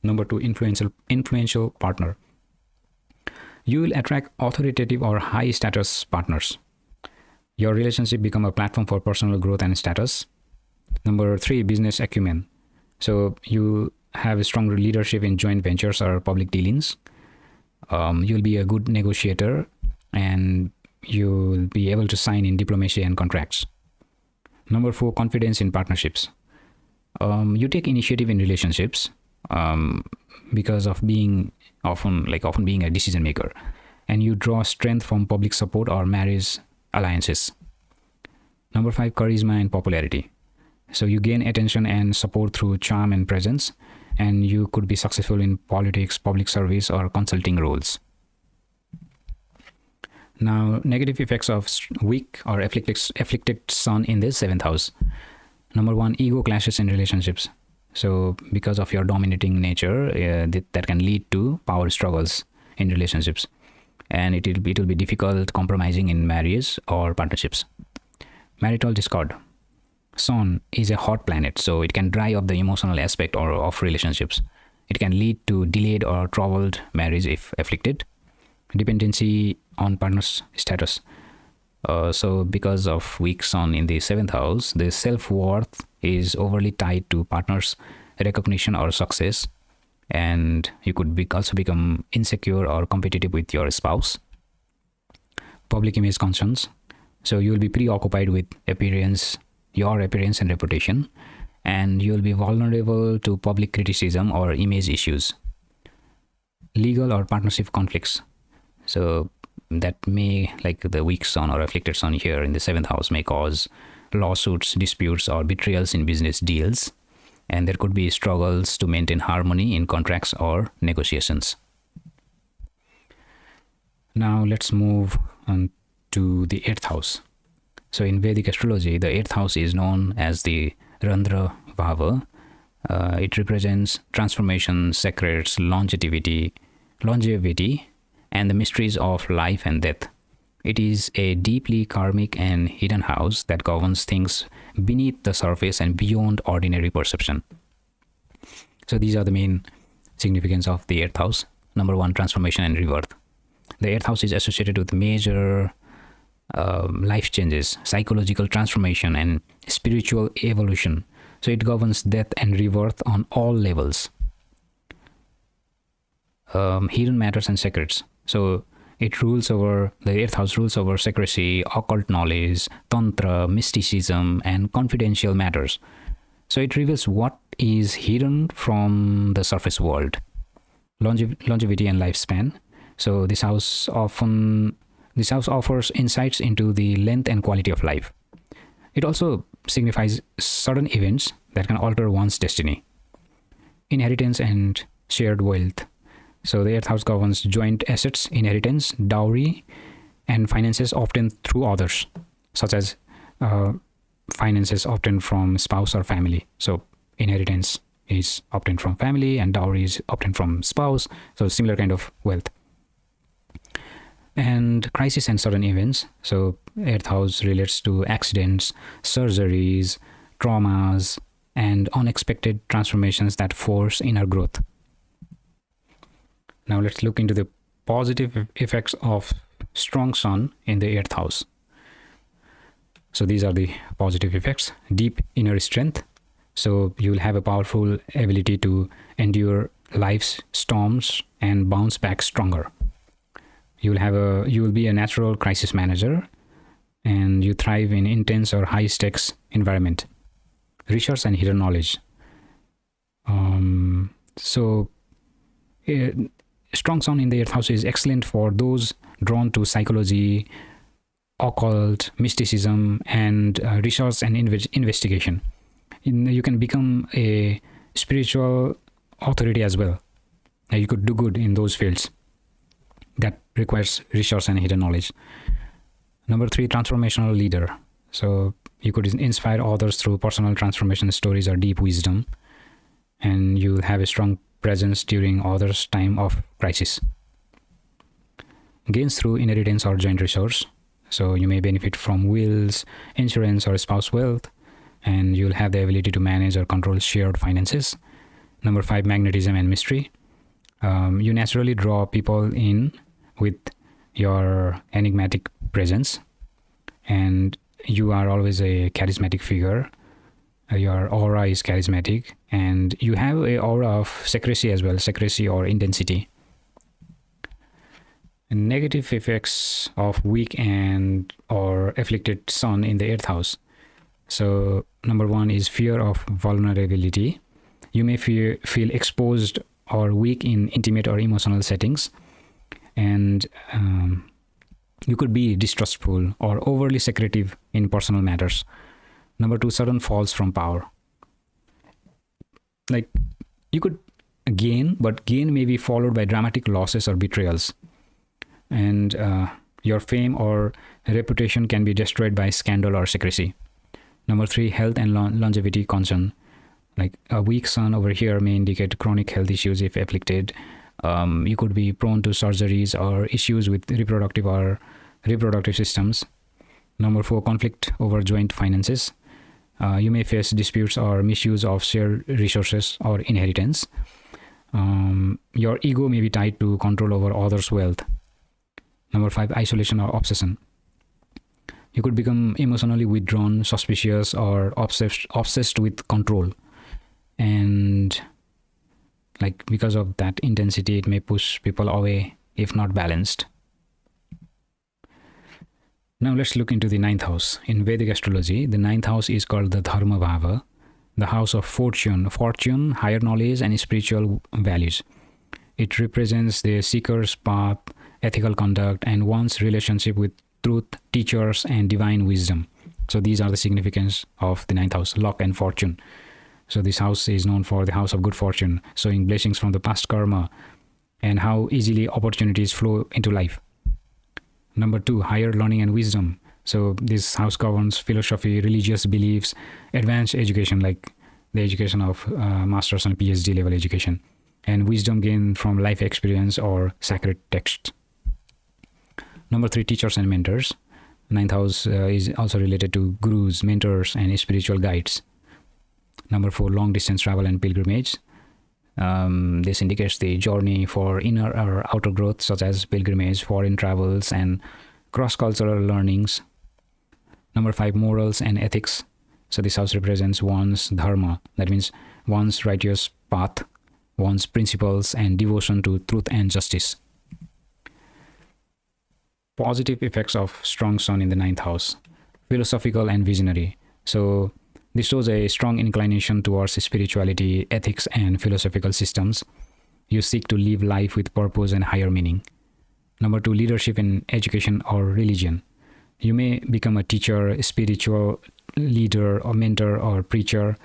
A: Number 2, influential partner. You will attract authoritative or high status partners. Your relationship become a platform for personal growth and status. Number 3, business acumen. So you have a strong leadership in joint ventures or public dealings. You'll be a good negotiator, and you'll be able to sign in diplomacy and contracts. Number 4, confidence in partnerships. You take initiative in relationships because of being often being a decision maker, and you draw strength from public support or marriage alliances. Number 5, charisma and popularity. So you gain attention and support through charm and presence, and you could be successful in politics, public service, or consulting roles. Now, negative effects of weak or afflicted sun in the seventh house. Number 1, ego clashes in relationships. So because of your dominating nature, that can lead to power struggles in relationships, and it will be difficult compromising in marriage or partnerships. Marital discord. Sun is a hot planet, so it can dry up the emotional aspect of relationships. It can lead to delayed or troubled marriage if afflicted. Dependency on partner's status. So because of weak sun in the seventh house, the self-worth is overly tied to partner's recognition or success, and you could also become insecure or competitive with your spouse. Public image concerns. So you will be preoccupied with your appearance and reputation, and you will be vulnerable to public criticism or image issues. Legal or partnership conflicts. So that may, like the weak sun or afflicted sun here in the seventh house, may cause lawsuits, disputes, or betrayals in business deals, and there could be struggles to maintain harmony in contracts or negotiations. Now let's move on to the 8th house. So in Vedic astrology, the 8th house is known as the Randra Bhava. It represents transformation, secrets, longevity, and the mysteries of life and death. It is a deeply karmic and hidden house that governs things beneath the surface and beyond ordinary perception. So these are the main significance of the 8th house. Number 1, transformation and rebirth. The 8th house is associated with major life changes, psychological transformation, and spiritual evolution. So it governs death and rebirth on all levels. Hidden matters and secrets. So the 8th house rules over secrecy, occult knowledge, tantra, mysticism, and confidential matters. So it reveals what is hidden from the surface world. Longevity and lifespan. So this house offers insights into the length and quality of life. It also signifies sudden events that can alter one's destiny. Inheritance and shared wealth. So the 8th house governs joint assets, inheritance, dowry, and finances, often through others, such as finances obtained from spouse or family. So inheritance is obtained from family, and dowry is obtained from spouse. So similar kind of wealth. And crisis and sudden events. So 8th house relates to accidents, surgeries, traumas, and unexpected transformations that force inner growth. Now let's look into the positive effects of strong sun in the 8th house. So these are the positive effects. Deep inner strength. So you will have a powerful ability to endure life's storms and bounce back stronger. You will be a natural crisis manager, and you thrive in intense or high stakes environment. Research and hidden knowledge. So strong sun in the 8th house is excellent for those drawn to psychology, occult, mysticism, and research and investigation. You can become a spiritual authority as well. You could do good in those fields that requires research and hidden knowledge. Number 3, transformational leader. So you could inspire others through personal transformation stories or deep wisdom, and you have a strong presence during others' time of crisis. Gains through inheritance or joint resource. So you may benefit from wills, insurance, or spouse wealth, and you'll have the ability to manage or control shared finances. Number 5, magnetism and mystery. You naturally draw people in with your enigmatic presence, and you are always a charismatic figure. Your aura is charismatic, and you have an aura of secrecy as well, secrecy or intensity. And negative effects of weak and or afflicted sun in the 8th house. So number 1 is fear of vulnerability. You may feel exposed or weak in intimate or emotional settings, and you could be distrustful or overly secretive in personal matters. Number 2, sudden falls from power. Like, you could gain, but gain may be followed by dramatic losses or betrayals. And your fame or reputation can be destroyed by scandal or secrecy. Number 3, health and longevity concern. Like a weak sun over here may indicate chronic health issues if afflicted. You could be prone to surgeries or issues with reproductive systems. Number 4, conflict over joint finances. You may face disputes or misuse of shared resources or inheritance. Your ego may be tied to control over others' wealth. Number 5, isolation or obsession. You could become emotionally withdrawn, suspicious, or obsessed with control. And like because of that intensity, it may push people away if not balanced. Now let's look into the 9th house. In Vedic astrology, the 9th house is called the Dharma Bhava, the house of fortune, higher knowledge, and spiritual values. It represents the seeker's path, ethical conduct, and one's relationship with truth, teachers, and divine wisdom. So these are the significance of the 9th house, luck and fortune. So this house is known for the house of good fortune, showing blessings from the past karma and how easily opportunities flow into life. Number 2, higher learning and wisdom. So this house governs philosophy, religious beliefs, advanced education like the education of master's and PhD level education, and wisdom gained from life experience or sacred texts. Number 3, teachers and mentors. 9th house is also related to gurus, mentors, and spiritual guides. Number 4, long distance travel and pilgrimage. This indicates the journey for inner or outer growth, such as pilgrimage, foreign travels, and cross-cultural learnings. Number 5, morals and ethics. So this house represents one's dharma, that means one's righteous path, one's principles, and devotion to truth and justice. Positive effects of strong sun in the 9th house. Philosophical and visionary. So this shows a strong inclination towards spirituality, ethics, and philosophical systems. You seek to live life with purpose and higher meaning. Number 2, leadership in education or religion. You may become a teacher, a spiritual leader, or mentor, or preacher,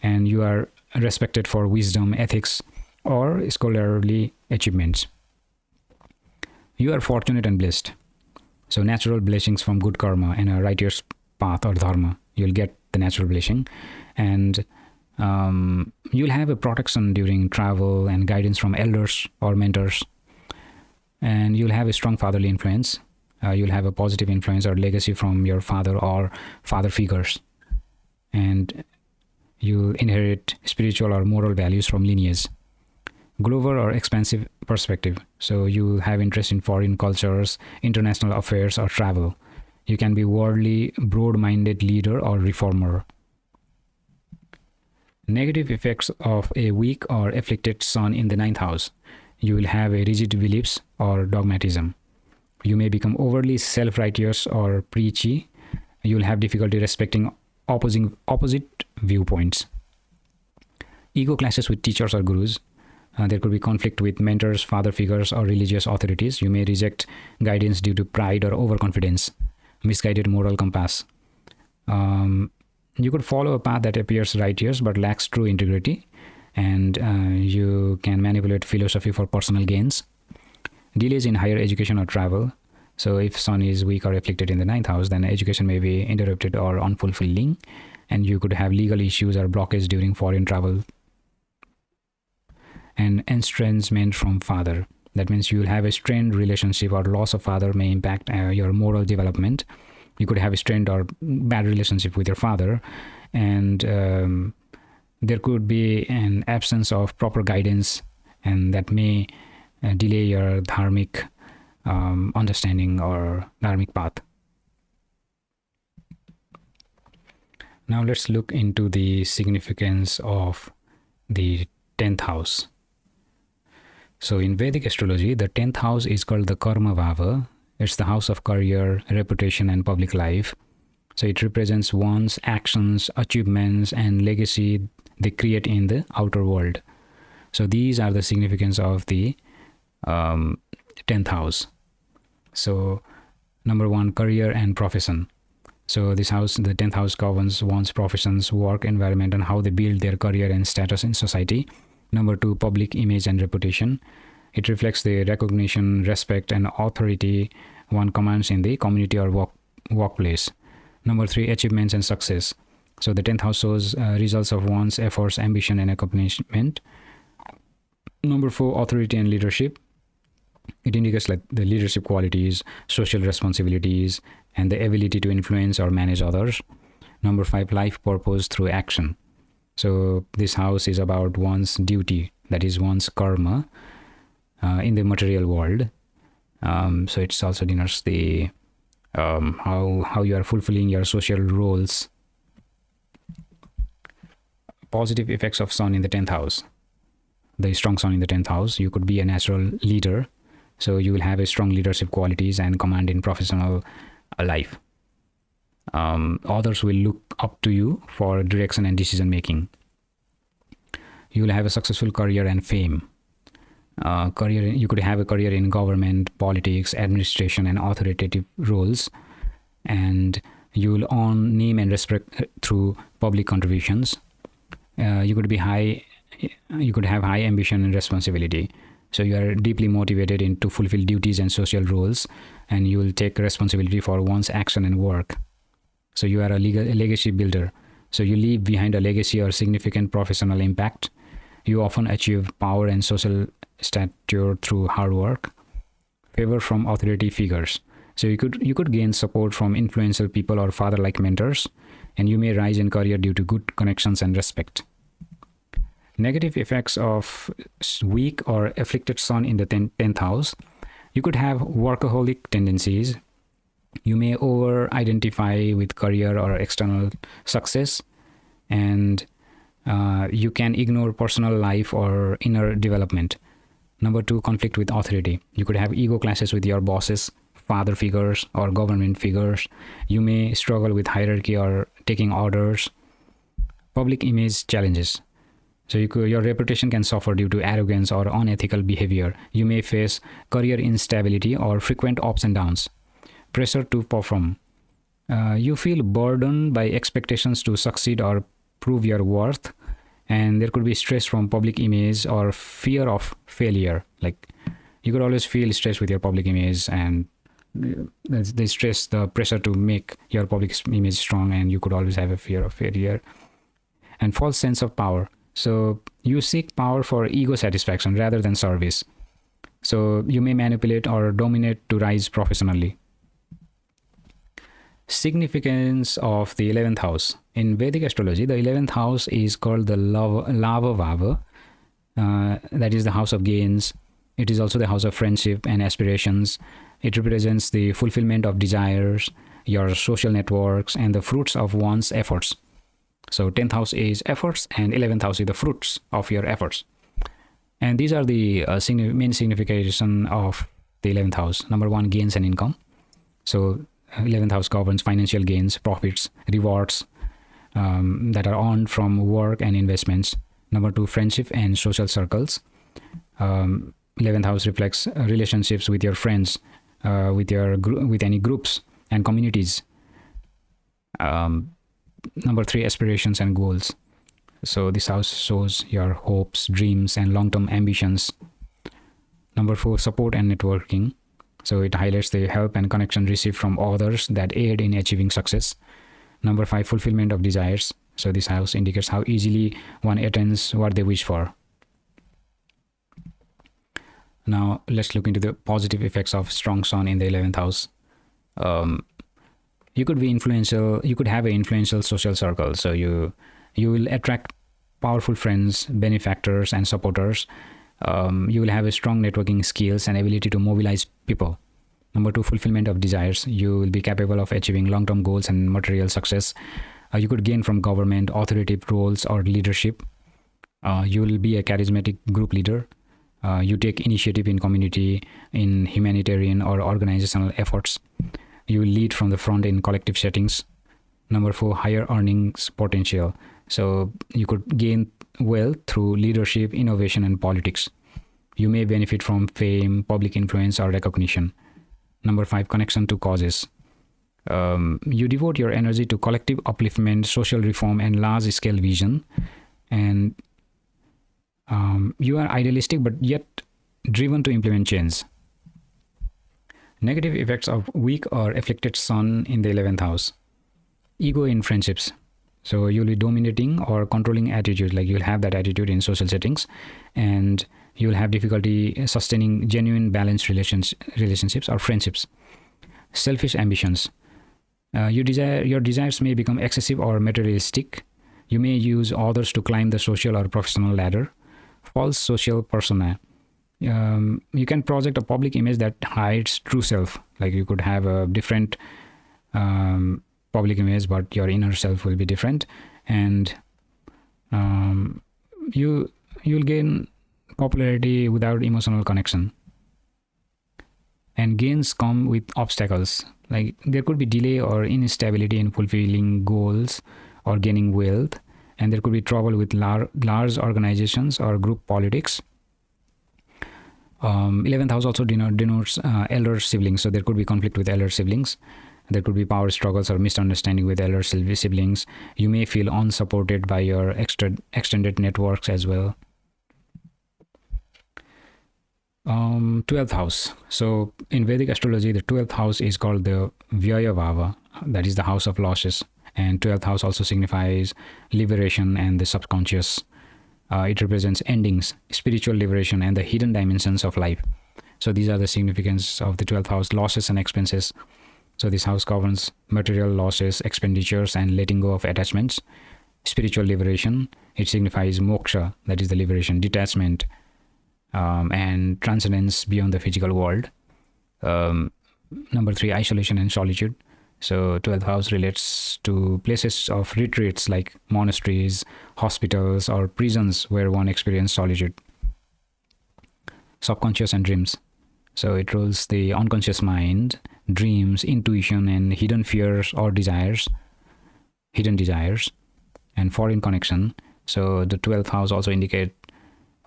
A: and you are respected for wisdom, ethics, or scholarly achievements. You are fortunate and blessed. So natural blessings from good karma and a righteous path or dharma. You'll get the natural blessing, and you'll have a protection during travel and guidance from elders or mentors, and you'll have a strong fatherly influence. You'll have a positive influence or legacy from your father or father figures, and you'll inherit spiritual or moral values from lineage. Global or expansive perspective. So you have interest in foreign cultures, international affairs, or travel. You can be worldly, broad-minded leader or reformer. Negative effects of a weak or afflicted sun in the ninth house. You will have a rigid beliefs or dogmatism. You may become overly self-righteous or preachy. You will have difficulty respecting opposite viewpoints. Ego clashes with teachers or gurus. There could be conflict with mentors, father figures, or religious authorities. You may reject guidance due to pride or overconfidence, misguided moral compass. You could follow a path that appears righteous but lacks true integrity, and you can manipulate philosophy for personal gains. Delays in higher education or travel. So if sun is weak or afflicted in the ninth house, then education may be interrupted or unfulfilling, and you could have legal issues or blockage during foreign travel. And estrangement from father. That means you will have a strained relationship, or loss of father may impact your moral development. You could have a strained or bad relationship with your father, and there could be an absence of proper guidance, and that may delay your dharmic understanding or dharmic path. Now let's look into the significance of the 10th house. So in Vedic astrology, the 10th house is called the Karma Bhava. It's the house of career, reputation, and public life. So it represents one's actions, achievements, and legacy they create in the outer world. So these are the significance of the 10th house. So number one, career and profession. So this house, the 10th house, governs one's professions, work environment, and how they build their career and status in society. Number two, public image and reputation. It reflects the recognition, respect, and authority one commands in the community or workplace. Number three, achievements and success. So the 10th house shows results of one's efforts, ambition, and accomplishment. Number four, authority and leadership. It indicates like the leadership qualities, social responsibilities, and the ability to influence or manage others. Number five, life purpose through action. So this house is about one's duty, that is one's karma in the material world. So it also denotes the how you are fulfilling your social roles. Positive effects of sun in the 10th house. The strong sun in the 10th house, you could be a natural leader. So you will have a strong leadership qualities and command in professional life. Others will look up to you for direction and decision making. You will have a successful career and fame. You could have a career in government, politics, administration, and authoritative roles, and you will earn name and respect through public contributions. You could have high ambition and responsibility. So you are deeply motivated to fulfill duties and social roles, and you will take responsibility for one's action and work. So you are a legacy builder. So you leave behind a legacy or significant professional impact. You often achieve power and social stature through hard work. Favor from authority figures. So you could gain support from influential people or father-like mentors, and you may rise in career due to good connections and respect. Negative effects of weak or afflicted sun in the 10th house. You could have workaholic tendencies. You may over-identify with career or external success, and you can ignore personal life or inner development. Number two, conflict with authority. You could have ego clashes with your bosses, father figures, or government figures. You may struggle with hierarchy or taking orders. Public image challenges. So your reputation can suffer due to arrogance or unethical behavior. You may face career instability or frequent ups and downs. Pressure to perform. You feel burdened by expectations to succeed or prove your worth, and there could be stress from public image or fear of failure. Like you could always feel stress with your public image, and the pressure to make your public image strong, and you could always have a fear of failure. And false sense of power. So you seek power for ego satisfaction rather than service. So you may manipulate or dominate to rise professionally. Significance of the 11th house. In Vedic astrology, the 11th house is called the Lava Vava. That is the house of gains. It is also the house of friendship and aspirations. It represents the fulfillment of desires. your social networks, and the fruits of one's efforts. So 10th house is efforts, and 11th house is the fruits of your efforts. And these are the main signification of the 11th house. Number one, gains and income. So 11th house governs financial gains, profits, rewards that are earned from work and investments. Number two, friendship and social circles. 11th house reflects relationships with your friends, with any groups and communities. Number three, aspirations and goals. So this house shows your hopes, dreams, and long-term ambitions. Number four, support and networking. So it highlights the help and connection received from others that aid in achieving success. Number five, fulfillment of desires. So this house indicates how easily one attains what they wish for. Now let's look into the positive effects of strong sun in the 11th house. You could be influential. You could have an influential social circle. So you will attract powerful friends, benefactors, and supporters. You will have a strong networking skills and ability to mobilize people. Number two, fulfillment of desires. You will be capable of achieving long-term goals and material success. You could gain from government, authoritative roles, or leadership. You will be a charismatic group leader. You take initiative in community, in humanitarian or organizational efforts. You will lead from the front in collective settings. Number four, higher earnings potential. So you could gain wealth through leadership, innovation, and politics. You may benefit from fame, public influence, or recognition. Number five, connection to causes. You devote your energy to collective upliftment, social reform, and large-scale vision. And you are idealistic but yet driven to implement change. Negative effects of weak or afflicted sun in the 11th house. Ego in friendships. So you'll be dominating or controlling attitude, like you'll have that attitude in social settings, and you'll have difficulty sustaining genuine balanced relationships or friendships. Selfish ambitions. Your desires may become excessive or materialistic. You may use others to climb the social or professional ladder. False social persona. You can project a public image that hides true self. Like you could have a different public image, but your inner self will be different, and you'll gain popularity without emotional connection. And gains come with obstacles. Like there could be delay or instability in fulfilling goals or gaining wealth, and there could be trouble with large organizations or group politics. 11th house also denotes elder siblings, so there could be conflict with elder siblings. There could be power struggles or misunderstanding with elder siblings. You may feel unsupported by your extended networks as well. 12th house. So in Vedic astrology, the 12th house is called the Vyaya Bhava, that is the house of losses. And 12th house also signifies liberation and the subconscious. It represents endings, spiritual liberation, and the hidden dimensions of life. So these are the significance of the 12th house: losses and expenses. So this house governs material losses, expenditures, and letting go of attachments. Spiritual liberation, it signifies moksha, that is the liberation, detachment, and transcendence beyond the physical world. Number three, isolation and solitude. So 12th house relates to places of retreats like monasteries, hospitals, or prisons where one experiences solitude. Subconscious and dreams. So it rules the unconscious mind, dreams, intuition, and hidden fears or desires, hidden desires, and foreign connection. So the 12th house also indicate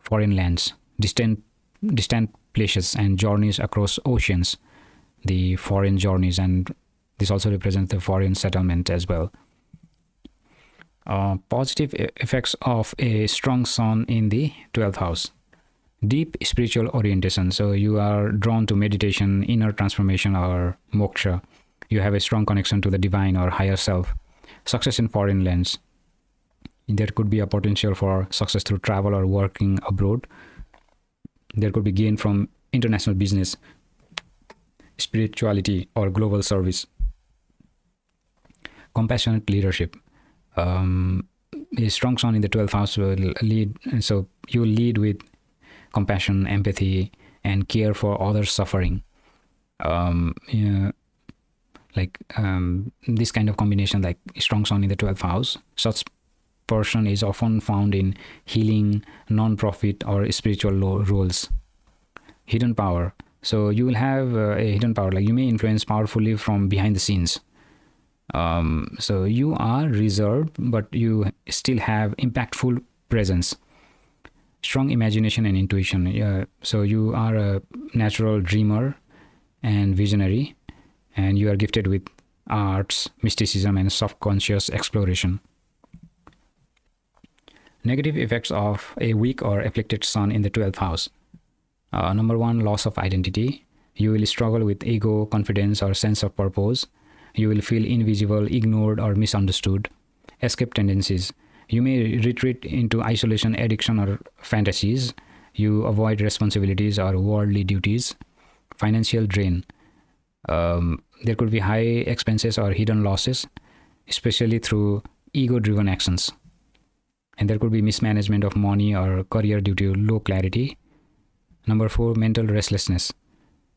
A: foreign lands, distant places, and journeys across oceans, the foreign journeys, and this also represents the foreign settlement as well. Positive effects of a strong sun in the 12th house. Deep spiritual orientation. So you are drawn to meditation, inner transformation, or moksha. You have a strong connection to the divine or higher self. Success in foreign lands. There could be a potential for success through travel or working abroad. There could be gain from international business, spirituality, or global service. Compassionate leadership. A strong sun in the 12th house will lead, so you will lead with compassion, empathy, and care for others' suffering. like this kind of combination, like strong sun in the 12th house, such person is often found in healing, non-profit or spiritual roles. Hidden power. So you will have a hidden power, like you may influence powerfully from behind the scenes. So you are reserved, but you still have impactful presence, strong imagination and intuition. So you are a natural dreamer and visionary, and you are gifted with arts, mysticism, and subconscious exploration. Negative effects of a weak or afflicted sun in the 12th house. Number one, loss of identity. You will struggle with ego, confidence, or sense of purpose. You will feel invisible, ignored, or misunderstood. Escape tendencies. You may retreat into isolation, addiction, or fantasies. You avoid responsibilities or worldly duties. Financial drain. There could be high expenses or hidden losses, especially through ego-driven actions. And there could be mismanagement of money or career due to low clarity. Number four, mental restlessness.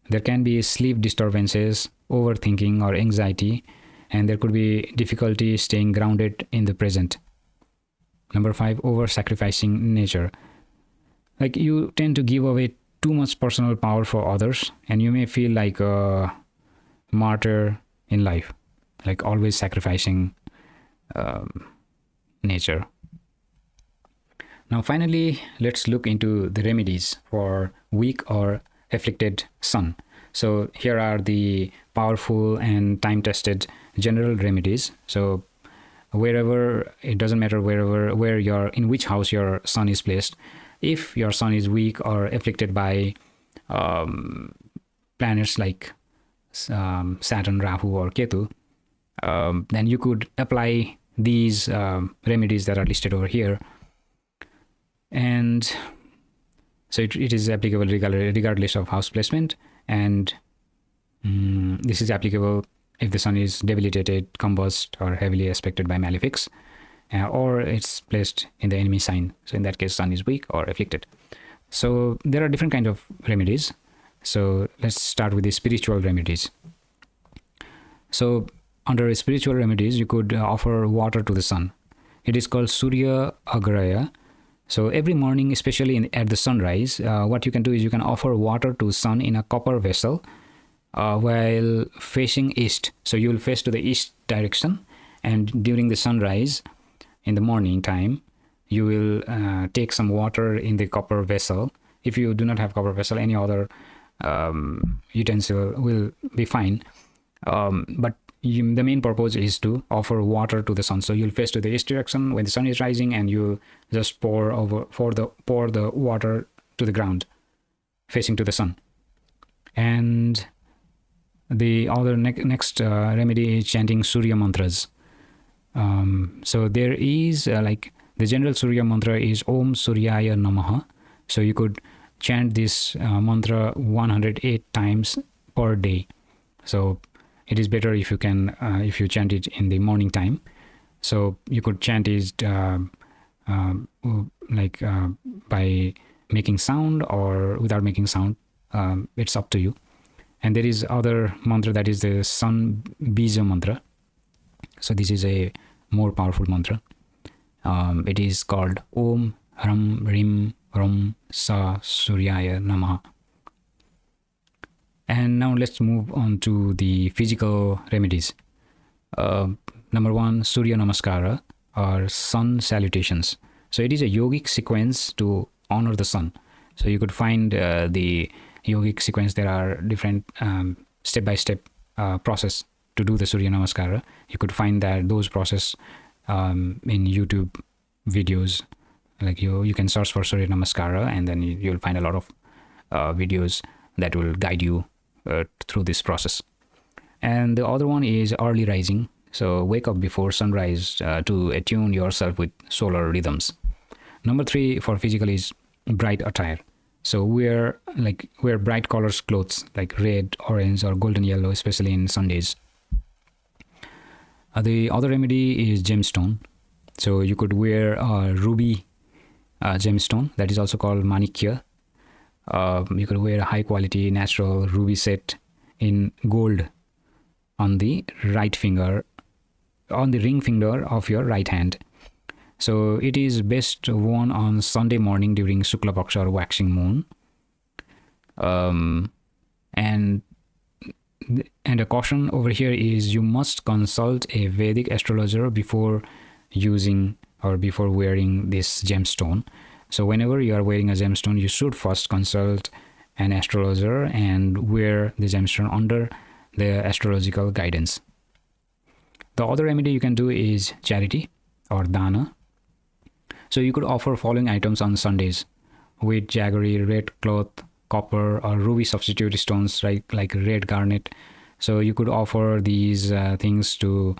A: There can be sleep disturbances, overthinking, or anxiety, and there could be difficulty staying grounded in the present. Number five, over-sacrificing nature. Like you tend to give away too much personal power for others, and you may feel like a martyr in life, like always sacrificing nature. Now, finally, let's look into the remedies for weak or afflicted sun. So here are the powerful and time-tested general remedies. So wherever, it doesn't matter where in which house your sun is placed. If your sun is weak or afflicted by planets like Saturn, Rahu, or Ketu, then you could apply these remedies that are listed over here. And so it is applicable regardless of house placement, and this is applicable if the sun is debilitated, combust, or heavily aspected by malefics, or it's placed in the enemy sign. So in that case, sun is weak or afflicted. So there are different kinds of remedies. So let's start with the spiritual remedies. So under spiritual remedies, you could offer water to the sun. It is called Surya Agraya. So every morning, especially at the sunrise, what you can do is you can offer water to sun in a copper vessel while facing east. So you will face to the east direction, and during the sunrise in the morning time, you will take some water in the copper vessel. If you do not have copper vessel, any other utensil will be fine. But the main purpose is to offer water to the sun. So you'll face to the east direction when the sun is rising, and you just pour the water to the ground, facing to the sun. And the other next remedy is chanting Surya mantras. So there is like the general Surya mantra is Om Suryaya Namaha. So you could chant this mantra 108 times per day. So it is better if you can if you chant it in the morning time. So you could chant it by making sound or without making sound. It's up to you. And there is other mantra, that is the Sun Bija mantra. So this is a more powerful mantra. It is called Om Hram Rim Rom Sa Suryaya Namaha. And now let's move on to the physical remedies. Number one, Surya Namaskara or sun salutations. So it is a yogic sequence to honor the sun. So you could find the yogic sequence. There are different step-by-step process to do the Surya Namaskara. You could find those process in YouTube videos. Like you can search for Surya Namaskara, and then you'll find a lot of videos that will guide you through this process. And the other one is early rising. So wake up before sunrise to attune yourself with solar rhythms. Number three for physical is bright attire. So wear bright colors clothes like red, orange, or golden yellow, especially in Sundays. The other remedy is gemstone. So you could wear a ruby gemstone, that is also called manikya. You could wear a high quality natural ruby set in gold on the right finger, on the ring finger of your right hand. So it is best worn on Sunday morning during Shukla Paksha or waxing moon. And a caution over here is you must consult a Vedic astrologer before using or before wearing this gemstone. So whenever you are wearing a gemstone, you should first consult an astrologer and wear the gemstone under the astrological guidance. The other remedy you can do is charity or dana. So you could offer following items on Sundays: wheat, jaggery, red cloth, copper, or ruby substitute stones, right, like red garnet. So you could offer these things to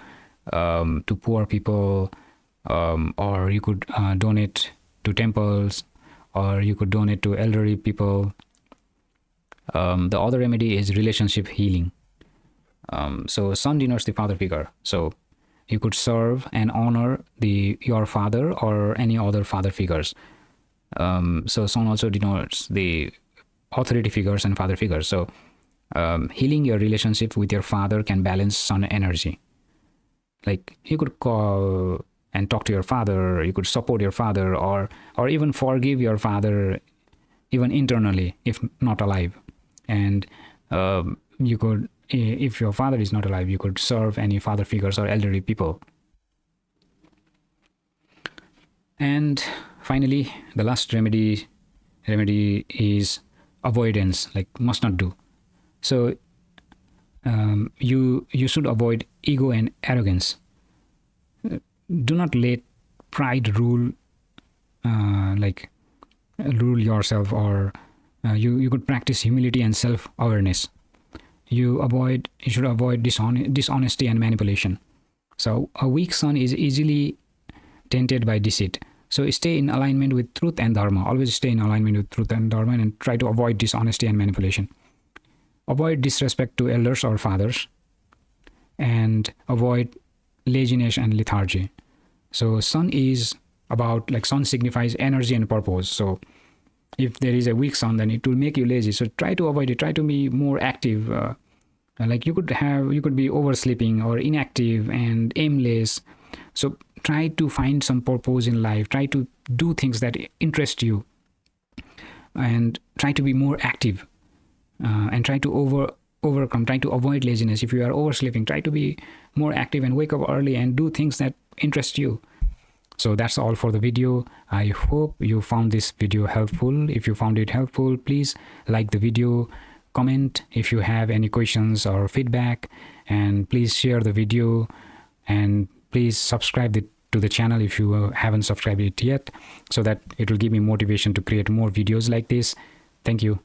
A: poor people, or you could donate to temples, or you could donate to elderly people. The other remedy is relationship healing. So sun denotes the father figure. So you could serve and honor your father or any other father figures. So sun also denotes the authority figures and father figures. So healing your relationship with your father can balance sun energy. Like you could call and talk to your father, you could support your father, or even forgive your father, even internally, if not alive. And you could, if your father is not alive, you could serve any father figures or elderly people. And finally, the last remedy is avoidance, like must not do. So you should avoid ego and arrogance. Do not let pride rule yourself, or you could practice humility and self-awareness. You should avoid dishonesty and manipulation. So a weak sun is easily tainted by deceit. So stay in alignment with truth and dharma. Always stay in alignment with truth and dharma, and try to avoid dishonesty and manipulation. Avoid disrespect to elders or fathers, and avoid laziness and lethargy. So sun is about, like, sun signifies energy and purpose. So if there is a weak sun, then it will make you lazy. So try to avoid it. Try to be more active. Like you could be oversleeping or inactive and aimless. So try to find some purpose in life. Try to do things that interest you, and try to be more active, and try to overcome. Try to avoid laziness. If you are oversleeping, try to be more active and wake up early and do things that interest you. So that's all for the video. I hope you found this video helpful. If you found it helpful, please like the video, comment if you have any questions or feedback, and please share the video, and please subscribe to the channel if you haven't subscribed it yet, so that it will give me motivation to create more videos like this. Thank you.